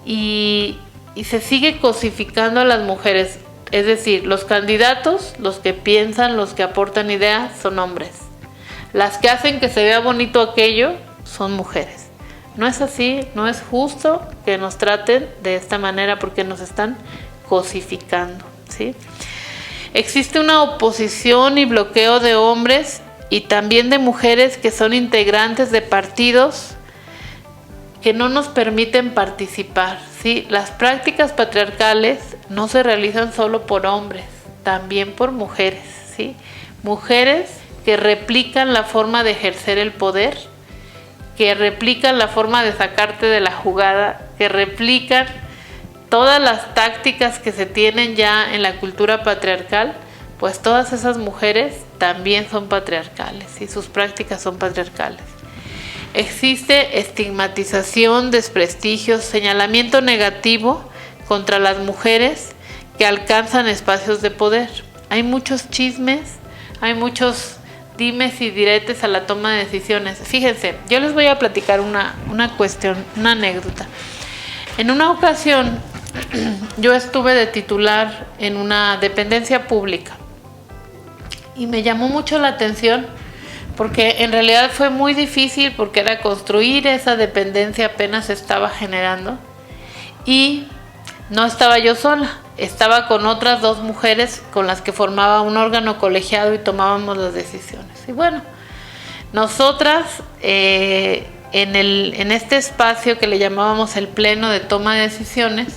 Speaker 1: y se sigue cosificando a las mujeres. Es decir, los candidatos, los que piensan, los que aportan ideas, son hombres. Las que hacen que se vea bonito aquello son mujeres. No es así, no es justo que nos traten de esta manera porque nos están cosificando, ¿sí? Existe una oposición y bloqueo de hombres y también de mujeres que son integrantes de partidos que no nos permiten participar, ¿sí? Las prácticas patriarcales no se realizan solo por hombres, también por mujeres, ¿sí? Mujeres que replican la forma de ejercer el poder, que replican la forma de sacarte de la jugada, que replican todas las tácticas que se tienen ya en la cultura patriarcal, pues todas esas mujeres también son patriarcales y sus prácticas son patriarcales. Existe estigmatización, desprestigio, señalamiento negativo contra las mujeres que alcanzan espacios de poder. Hay muchos chismes, hay muchos dimes y diretes a la toma de decisiones. Fíjense, yo les voy a platicar una cuestión, una anécdota. En una ocasión, yo estuve de titular en una dependencia pública y me llamó mucho la atención porque en realidad fue muy difícil porque era construir esa dependencia, apenas se estaba generando y no estaba yo sola, estaba con otras dos mujeres con las que formaba un órgano colegiado y tomábamos las decisiones. Y bueno, nosotras en este espacio que le llamábamos el pleno de toma de decisiones,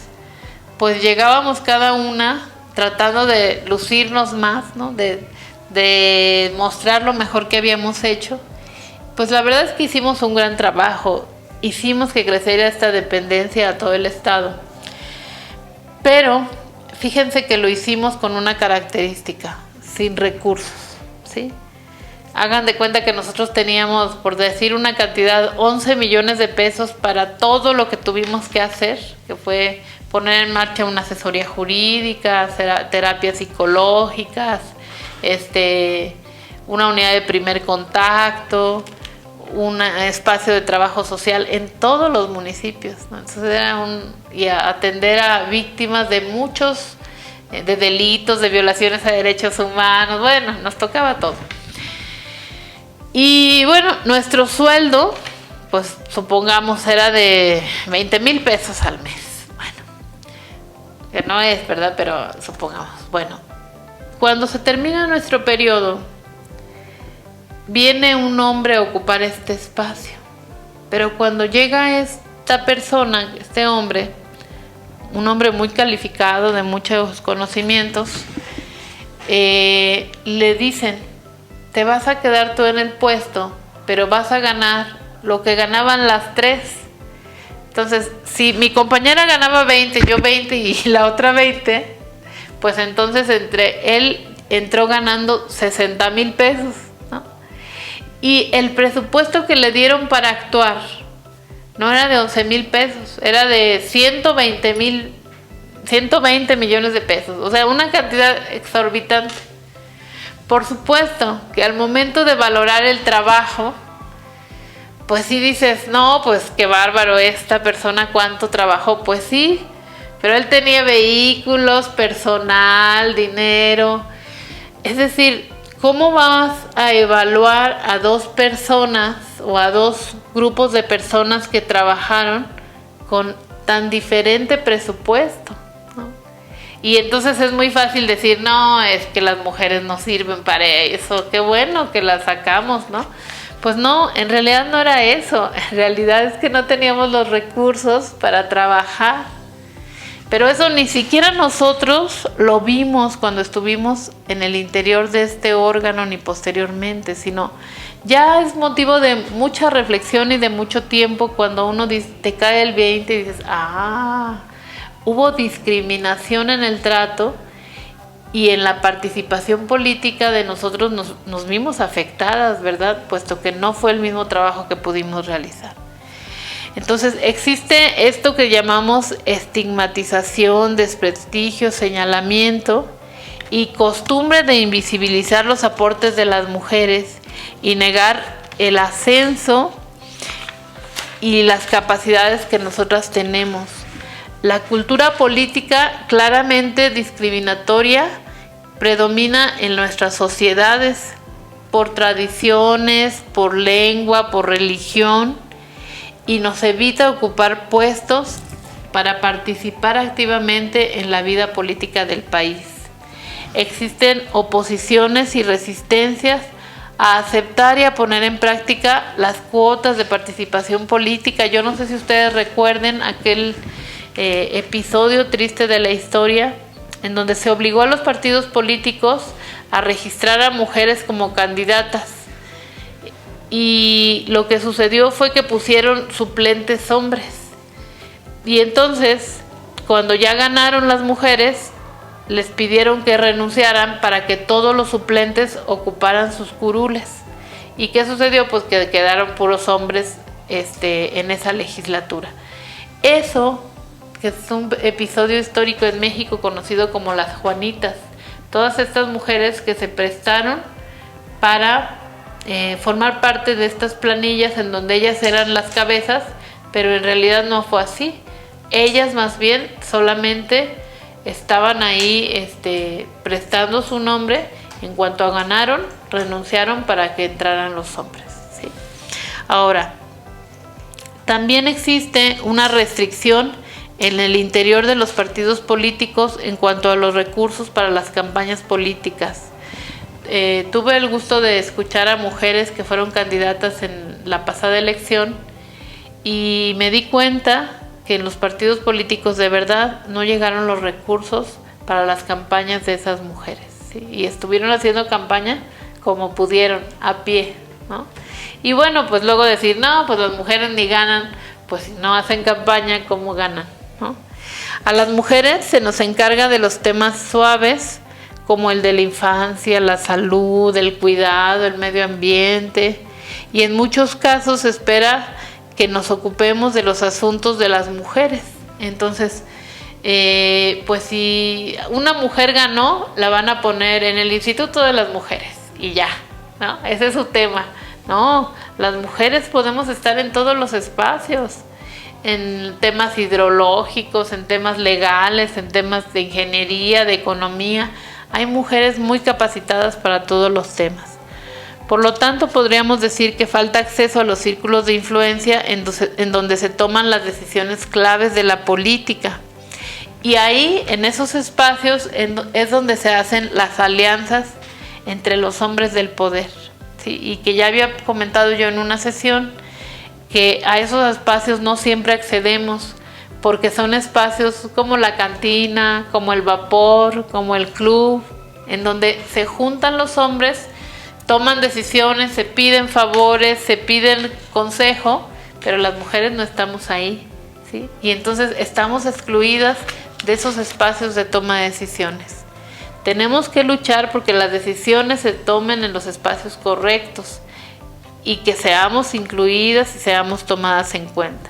Speaker 1: pues llegábamos cada una tratando de lucirnos más, ¿no? De mostrar lo mejor que habíamos hecho. Pues la verdad es que hicimos un gran trabajo, hicimos que creciera esta dependencia a todo el estado. Pero fíjense que lo hicimos con una característica, sin recursos, ¿sí? Hagan de cuenta que nosotros teníamos, por decir una cantidad, 11 millones de pesos para todo lo que tuvimos que hacer, que fue poner en marcha una asesoría jurídica, terapias psicológicas, una unidad de primer contacto, un espacio de trabajo social en todos los municipios, ¿no? Entonces y atender a víctimas de muchos de delitos, de violaciones a derechos humanos. Bueno, nos tocaba todo. Y bueno, nuestro sueldo, pues supongamos era de 20,000 pesos al mes. Bueno, que no es, ¿verdad? Pero supongamos. Bueno, cuando se termina nuestro periodo, viene un hombre a ocupar este espacio. Pero cuando llega esta persona, este hombre, un hombre muy calificado, de muchos conocimientos, le dicen: te vas a quedar tú en el puesto, pero vas a ganar lo que ganaban las tres. Entonces, si mi compañera ganaba 20, yo 20 y la otra 20, pues entonces él entró ganando 60,000 pesos, ¿no? Y el presupuesto que le dieron para actuar no era de 11,000 pesos, era de 120 millones de pesos. O sea, una cantidad exorbitante. Por supuesto que al momento de valorar el trabajo, pues sí dices, no, pues qué bárbaro esta persona, cuánto trabajó. Pues sí, pero él tenía vehículos, personal, dinero. Es decir, ¿cómo vas a evaluar a dos personas o a dos grupos de personas que trabajaron con tan diferente presupuesto? Y entonces es muy fácil decir, no, es que las mujeres no sirven para eso, qué bueno que las sacamos, ¿no? Pues no, en realidad no era eso, en realidad es que no teníamos los recursos para trabajar. Pero eso ni siquiera nosotros lo vimos cuando estuvimos en el interior de este órgano ni posteriormente, sino ya es motivo de mucha reflexión y de mucho tiempo cuando uno te cae el 20 y dices, hubo discriminación en el trato y en la participación política de nosotros nos vimos afectadas, ¿verdad? Puesto que no fue el mismo trabajo que pudimos realizar. Entonces existe esto que llamamos estigmatización, desprestigio, señalamiento y costumbre de invisibilizar los aportes de las mujeres y negar el ascenso y las capacidades que nosotras tenemos. La cultura política claramente discriminatoria predomina en nuestras sociedades por tradiciones, por lengua, por religión, y nos evita ocupar puestos para participar activamente en la vida política del país. Existen oposiciones y resistencias a aceptar y a poner en práctica las cuotas de participación política. Yo no sé si ustedes recuerden aquel episodio triste de la historia en donde se obligó a los partidos políticos a registrar a mujeres como candidatas, y lo que sucedió fue que pusieron suplentes hombres, y entonces cuando ya ganaron las mujeres les pidieron que renunciaran para que todos los suplentes ocuparan sus curules. ¿Y qué sucedió? Pues que quedaron puros hombres en esa legislatura. Eso, que es un episodio histórico en México conocido como las Juanitas. Todas estas mujeres que se prestaron para formar parte de estas planillas en donde ellas eran las cabezas, pero en realidad no fue así. Ellas más bien solamente estaban ahí prestando su nombre. En cuanto ganaron, renunciaron para que entraran los hombres, ¿sí? Ahora, también existe una restricción en el interior de los partidos políticos en cuanto a los recursos para las campañas políticas. Tuve el gusto de escuchar a mujeres que fueron candidatas en la pasada elección y me di cuenta que en los partidos políticos de verdad no llegaron los recursos para las campañas de esas mujeres, ¿sí? Y estuvieron haciendo campaña como pudieron, a pie, ¿no? Y bueno, pues luego decir, no, pues las mujeres ni ganan, pues si no hacen campaña, ¿cómo ganan, no? A las mujeres se nos encarga de los temas suaves, como el de la infancia, la salud, el cuidado, el medio ambiente, y en muchos casos se espera que nos ocupemos de los asuntos de las mujeres. Entonces, pues si una mujer ganó, la van a poner en el Instituto de las Mujeres y ya, ¿no? Ese es su tema. No, las mujeres podemos estar en todos los espacios, en temas hidrológicos, en temas legales, en temas de ingeniería, de economía. Hay mujeres muy capacitadas para todos los temas. Por lo tanto, podríamos decir que falta acceso a los círculos de influencia en donde se toman las decisiones claves de la política. Y ahí, en esos espacios, es donde se hacen las alianzas entre los hombres del poder, ¿sí? Y que ya había comentado yo en una sesión que a esos espacios no siempre accedemos, porque son espacios como la cantina, como el vapor, como el club, en donde se juntan los hombres, toman decisiones, se piden favores, se piden consejo, pero las mujeres no estamos ahí, ¿sí? Y entonces estamos excluidas de esos espacios de toma de decisiones. Tenemos que luchar porque las decisiones se tomen en los espacios correctos y que seamos incluidas y seamos tomadas en cuenta.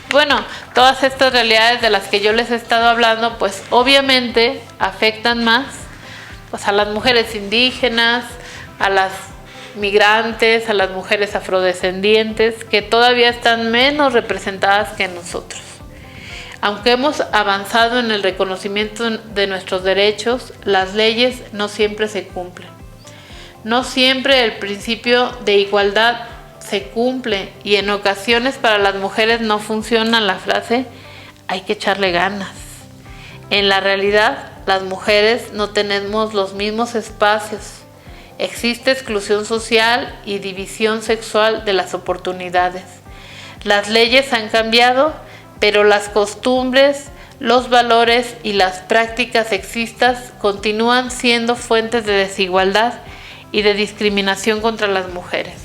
Speaker 1: Bueno, todas estas realidades de las que yo les he estado hablando, pues obviamente afectan más pues a las mujeres indígenas, a las migrantes, a las mujeres afrodescendientes, que todavía están menos representadas que nosotros. Aunque hemos avanzado en el reconocimiento de nuestros derechos, las leyes no siempre se cumplen. No siempre el principio de igualdad se cumple y en ocasiones para las mujeres no funciona la frase hay que echarle ganas. En la realidad, las mujeres no tenemos los mismos espacios. Existe exclusión social y división sexual de las oportunidades. Las leyes han cambiado, pero las costumbres, los valores y las prácticas sexistas continúan siendo fuentes de desigualdad y de discriminación contra las mujeres.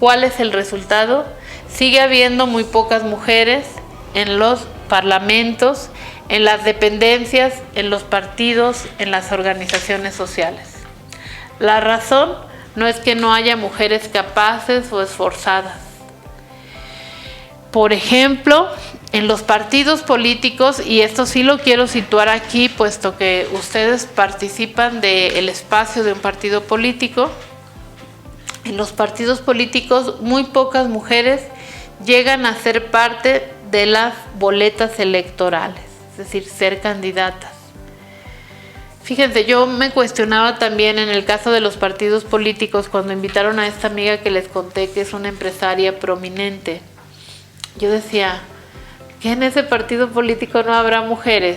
Speaker 1: ¿Cuál es el resultado? Sigue habiendo muy pocas mujeres en los parlamentos, en las dependencias, en los partidos, en las organizaciones sociales. La razón no es que no haya mujeres capaces o esforzadas. Por ejemplo, en los partidos políticos, y esto sí lo quiero situar aquí, puesto que ustedes participan del espacio de un partido político, en los partidos políticos muy pocas mujeres llegan a ser parte de las boletas electorales, es decir, ser candidatas. Fíjense, yo me cuestionaba también en el caso de los partidos políticos cuando invitaron a esta amiga que les conté que es una empresaria prominente. Yo decía, ¿qué en ese partido político no habrá mujeres?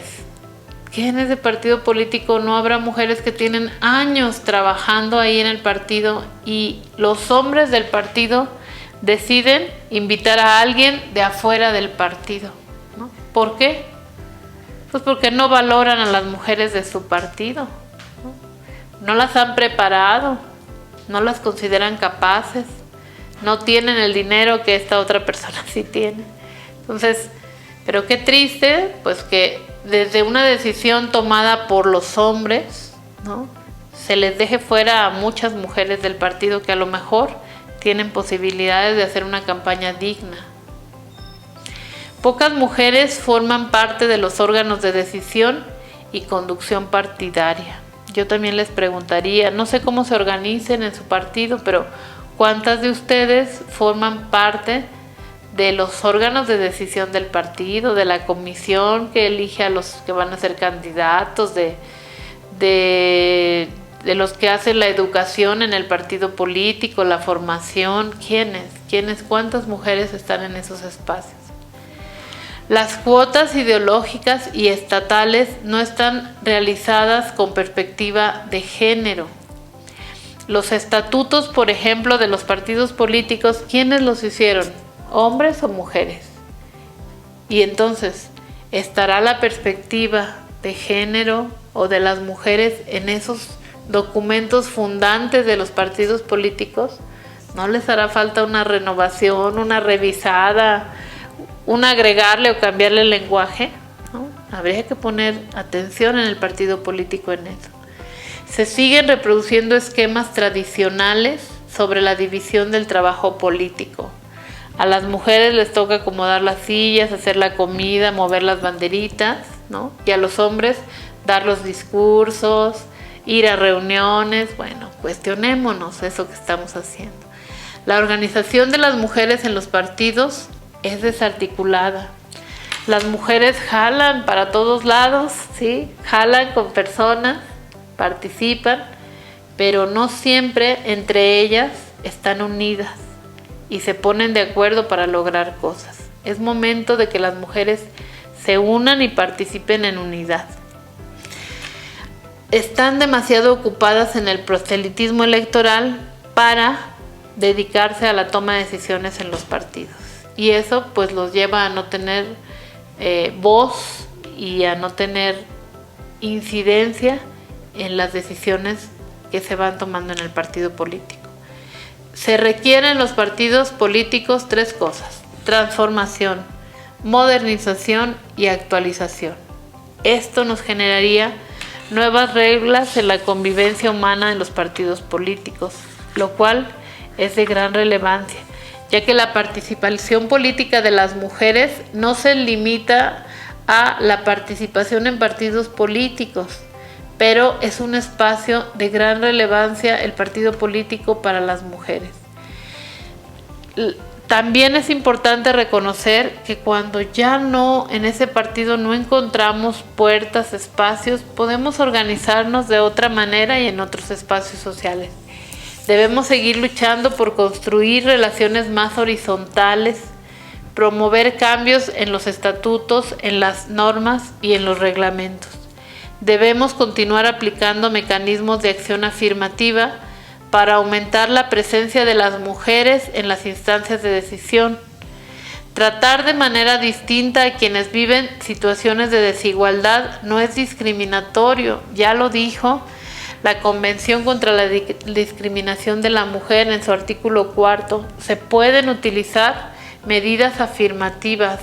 Speaker 1: ¿Qué en ese partido político no habrá mujeres que tienen años trabajando ahí en el partido y los hombres del partido deciden invitar a alguien de afuera del partido, ¿no? ¿Por qué? Pues porque no valoran a las mujeres de su partido, no las han preparado, no las consideran capaces, no tienen el dinero que esta otra persona sí tiene. Entonces, pero qué triste, pues que desde una decisión tomada por los hombres, ¿no?, se les deje fuera a muchas mujeres del partido que a lo mejor tienen posibilidades de hacer una campaña digna. Pocas mujeres forman parte de los órganos de decisión y conducción partidaria. Yo también les preguntaría, no sé cómo se organicen en su partido, pero ¿cuántas de ustedes forman parte de los órganos de decisión del partido, de la comisión que elige a los que van a ser candidatos, de los que hacen la educación en el partido político, la formación? ¿Quiénes? ¿Cuántas mujeres están en esos espacios? Las cuotas ideológicas y estatales no están realizadas con perspectiva de género. Los estatutos, por ejemplo, de los partidos políticos, ¿quiénes los hicieron? ¿Hombres o mujeres? Y entonces, ¿estará la perspectiva de género o de las mujeres en esos documentos fundantes de los partidos políticos? ¿No les hará falta una renovación, una revisada, un agregarle o cambiarle el lenguaje? ¿No? Habría que poner atención en el partido político en eso. Se siguen reproduciendo esquemas tradicionales sobre la división del trabajo político. A las mujeres les toca acomodar las sillas, hacer la comida, mover las banderitas, ¿no? Y a los hombres dar los discursos, ir a reuniones. Bueno, cuestionémonos eso que estamos haciendo. La organización de las mujeres en los partidos es desarticulada. Las mujeres jalan para todos lados, ¿sí? Jalan con personas, participan, pero no siempre entre ellas están unidas y se ponen de acuerdo para lograr cosas. Es momento de que las mujeres se unan y participen en unidad. Están demasiado ocupadas en el proselitismo electoral para dedicarse a la toma de decisiones en los partidos. Y eso pues los lleva a no tener voz y a no tener incidencia en las decisiones que se van tomando en el partido político. Se requieren en los partidos políticos 3 cosas: transformación, modernización y actualización. Esto nos generaría nuevas reglas en la convivencia humana en los partidos políticos, lo cual es de gran relevancia, ya que la participación política de las mujeres no se limita a la participación en partidos políticos, pero es un espacio de gran relevancia el partido político para las mujeres. También es importante reconocer que cuando ya no, en ese partido no encontramos puertas, espacios, podemos organizarnos de otra manera y en otros espacios sociales. Debemos seguir luchando por construir relaciones más horizontales, promover cambios en los estatutos, en las normas y en los reglamentos. Debemos continuar aplicando mecanismos de acción afirmativa para aumentar la presencia de las mujeres en las instancias de decisión. Tratar de manera distinta a quienes viven situaciones de desigualdad no es discriminatorio, ya lo dijo la Convención contra la Discriminación de la Mujer en su artículo 4. Se pueden utilizar medidas afirmativas.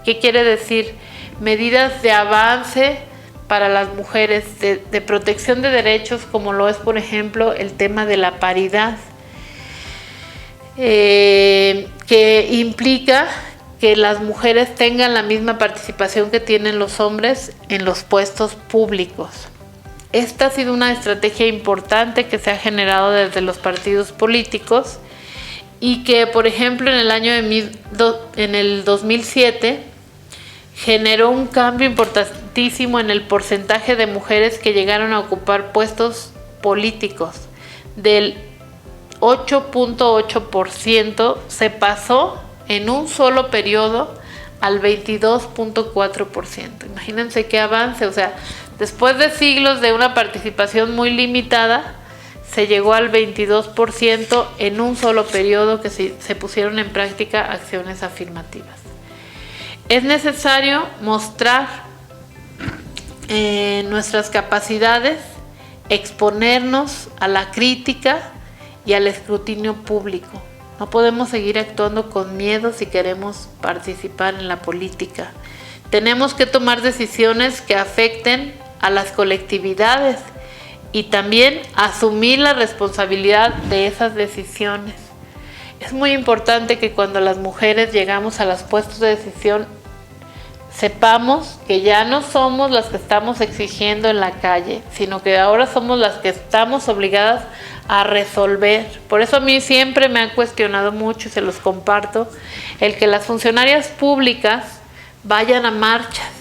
Speaker 1: ¿Qué quiere decir? Medidas de avance para las mujeres, de protección de derechos, como lo es, por ejemplo, el tema de la paridad, que implica que las mujeres tengan la misma participación que tienen los hombres en los puestos públicos. Esta ha sido una estrategia importante que se ha generado desde los partidos políticos y que, por ejemplo, en el 2007 generó un cambio importantísimo en el porcentaje de mujeres que llegaron a ocupar puestos políticos. Del 8.8% se pasó en un solo periodo al 22.4%. Imagínense qué avance, o sea, después de siglos de una participación muy limitada, se llegó al 22% en un solo periodo que se pusieron en práctica acciones afirmativas. Es necesario mostrar nuestras capacidades, exponernos a la crítica y al escrutinio público. No podemos seguir actuando con miedo si queremos participar en la política. Tenemos que tomar decisiones que afecten a las colectividades y también asumir la responsabilidad de esas decisiones. Es muy importante que cuando las mujeres llegamos a los puestos de decisión sepamos que ya no somos las que estamos exigiendo en la calle, sino que ahora somos las que estamos obligadas a resolver. Por eso a mí siempre me ha cuestionado mucho, y se los comparto, el que las funcionarias públicas vayan a marchas,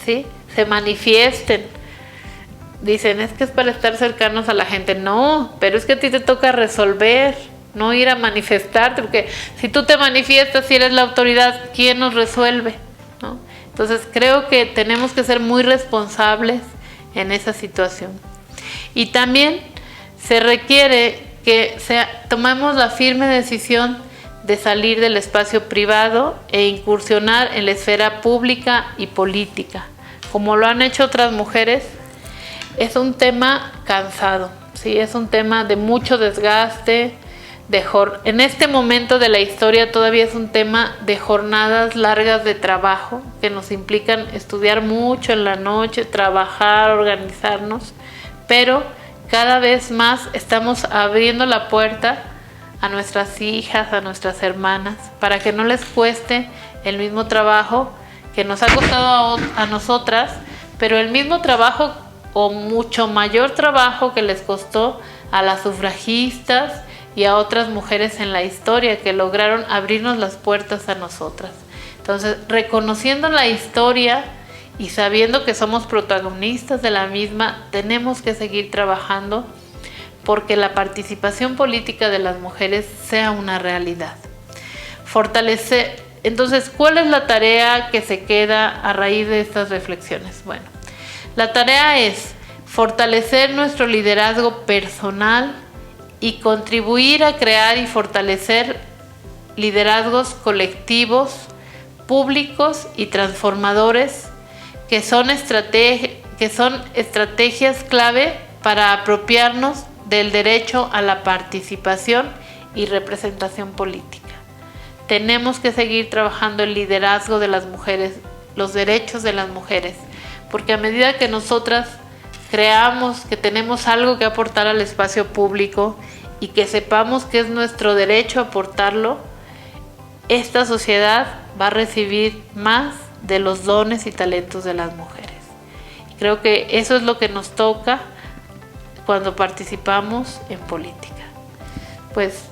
Speaker 1: ¿sí? Se manifiesten. Dicen, es que es para estar cercanos a la gente. No, pero es que a ti te toca resolver, no ir a manifestarte, porque si tú te manifiestas, si eres la autoridad, ¿quién nos resuelve? ¿No? Entonces creo que tenemos que ser muy responsables en esa situación. Y también se requiere que tomemos la firme decisión de salir del espacio privado e incursionar en la esfera pública y política, como lo han hecho otras mujeres. Es un tema cansado, ¿sí? Es un tema de mucho desgaste, en este momento de la historia todavía es un tema de jornadas largas de trabajo que nos implican estudiar mucho en la noche, trabajar, organizarnos, pero cada vez más estamos abriendo la puerta a nuestras hijas, a nuestras hermanas, para que no les cueste el mismo trabajo que nos ha costado a nosotras, pero el mismo trabajo o mucho mayor trabajo que les costó a las sufragistas y a otras mujeres en la historia que lograron abrirnos las puertas a nosotras. Entonces, reconociendo la historia y sabiendo que somos protagonistas de la misma, tenemos que seguir trabajando porque la participación política de las mujeres sea una realidad. Fortalecer. Entonces, ¿cuál es la tarea que se queda a raíz de estas reflexiones? Bueno, la tarea es fortalecer nuestro liderazgo personal y contribuir a crear y fortalecer liderazgos colectivos, públicos y transformadores que son estrategias clave para apropiarnos del derecho a la participación y representación política. Tenemos que seguir trabajando el liderazgo de las mujeres, los derechos de las mujeres, porque a medida que nosotras creamos que tenemos algo que aportar al espacio público y que sepamos que es nuestro derecho aportarlo, esta sociedad va a recibir más de los dones y talentos de las mujeres. Creo que eso es lo que nos toca cuando participamos en política. Pues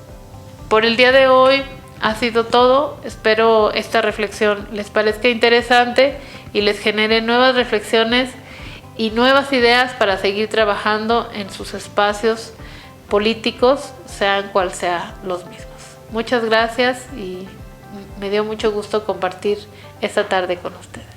Speaker 1: por el día de hoy ha sido todo. Espero esta reflexión les parezca interesante y les genere nuevas reflexiones y nuevas ideas para seguir trabajando en sus espacios políticos, sean cual sean los mismos. Muchas gracias y me dio mucho gusto compartir esta tarde con ustedes.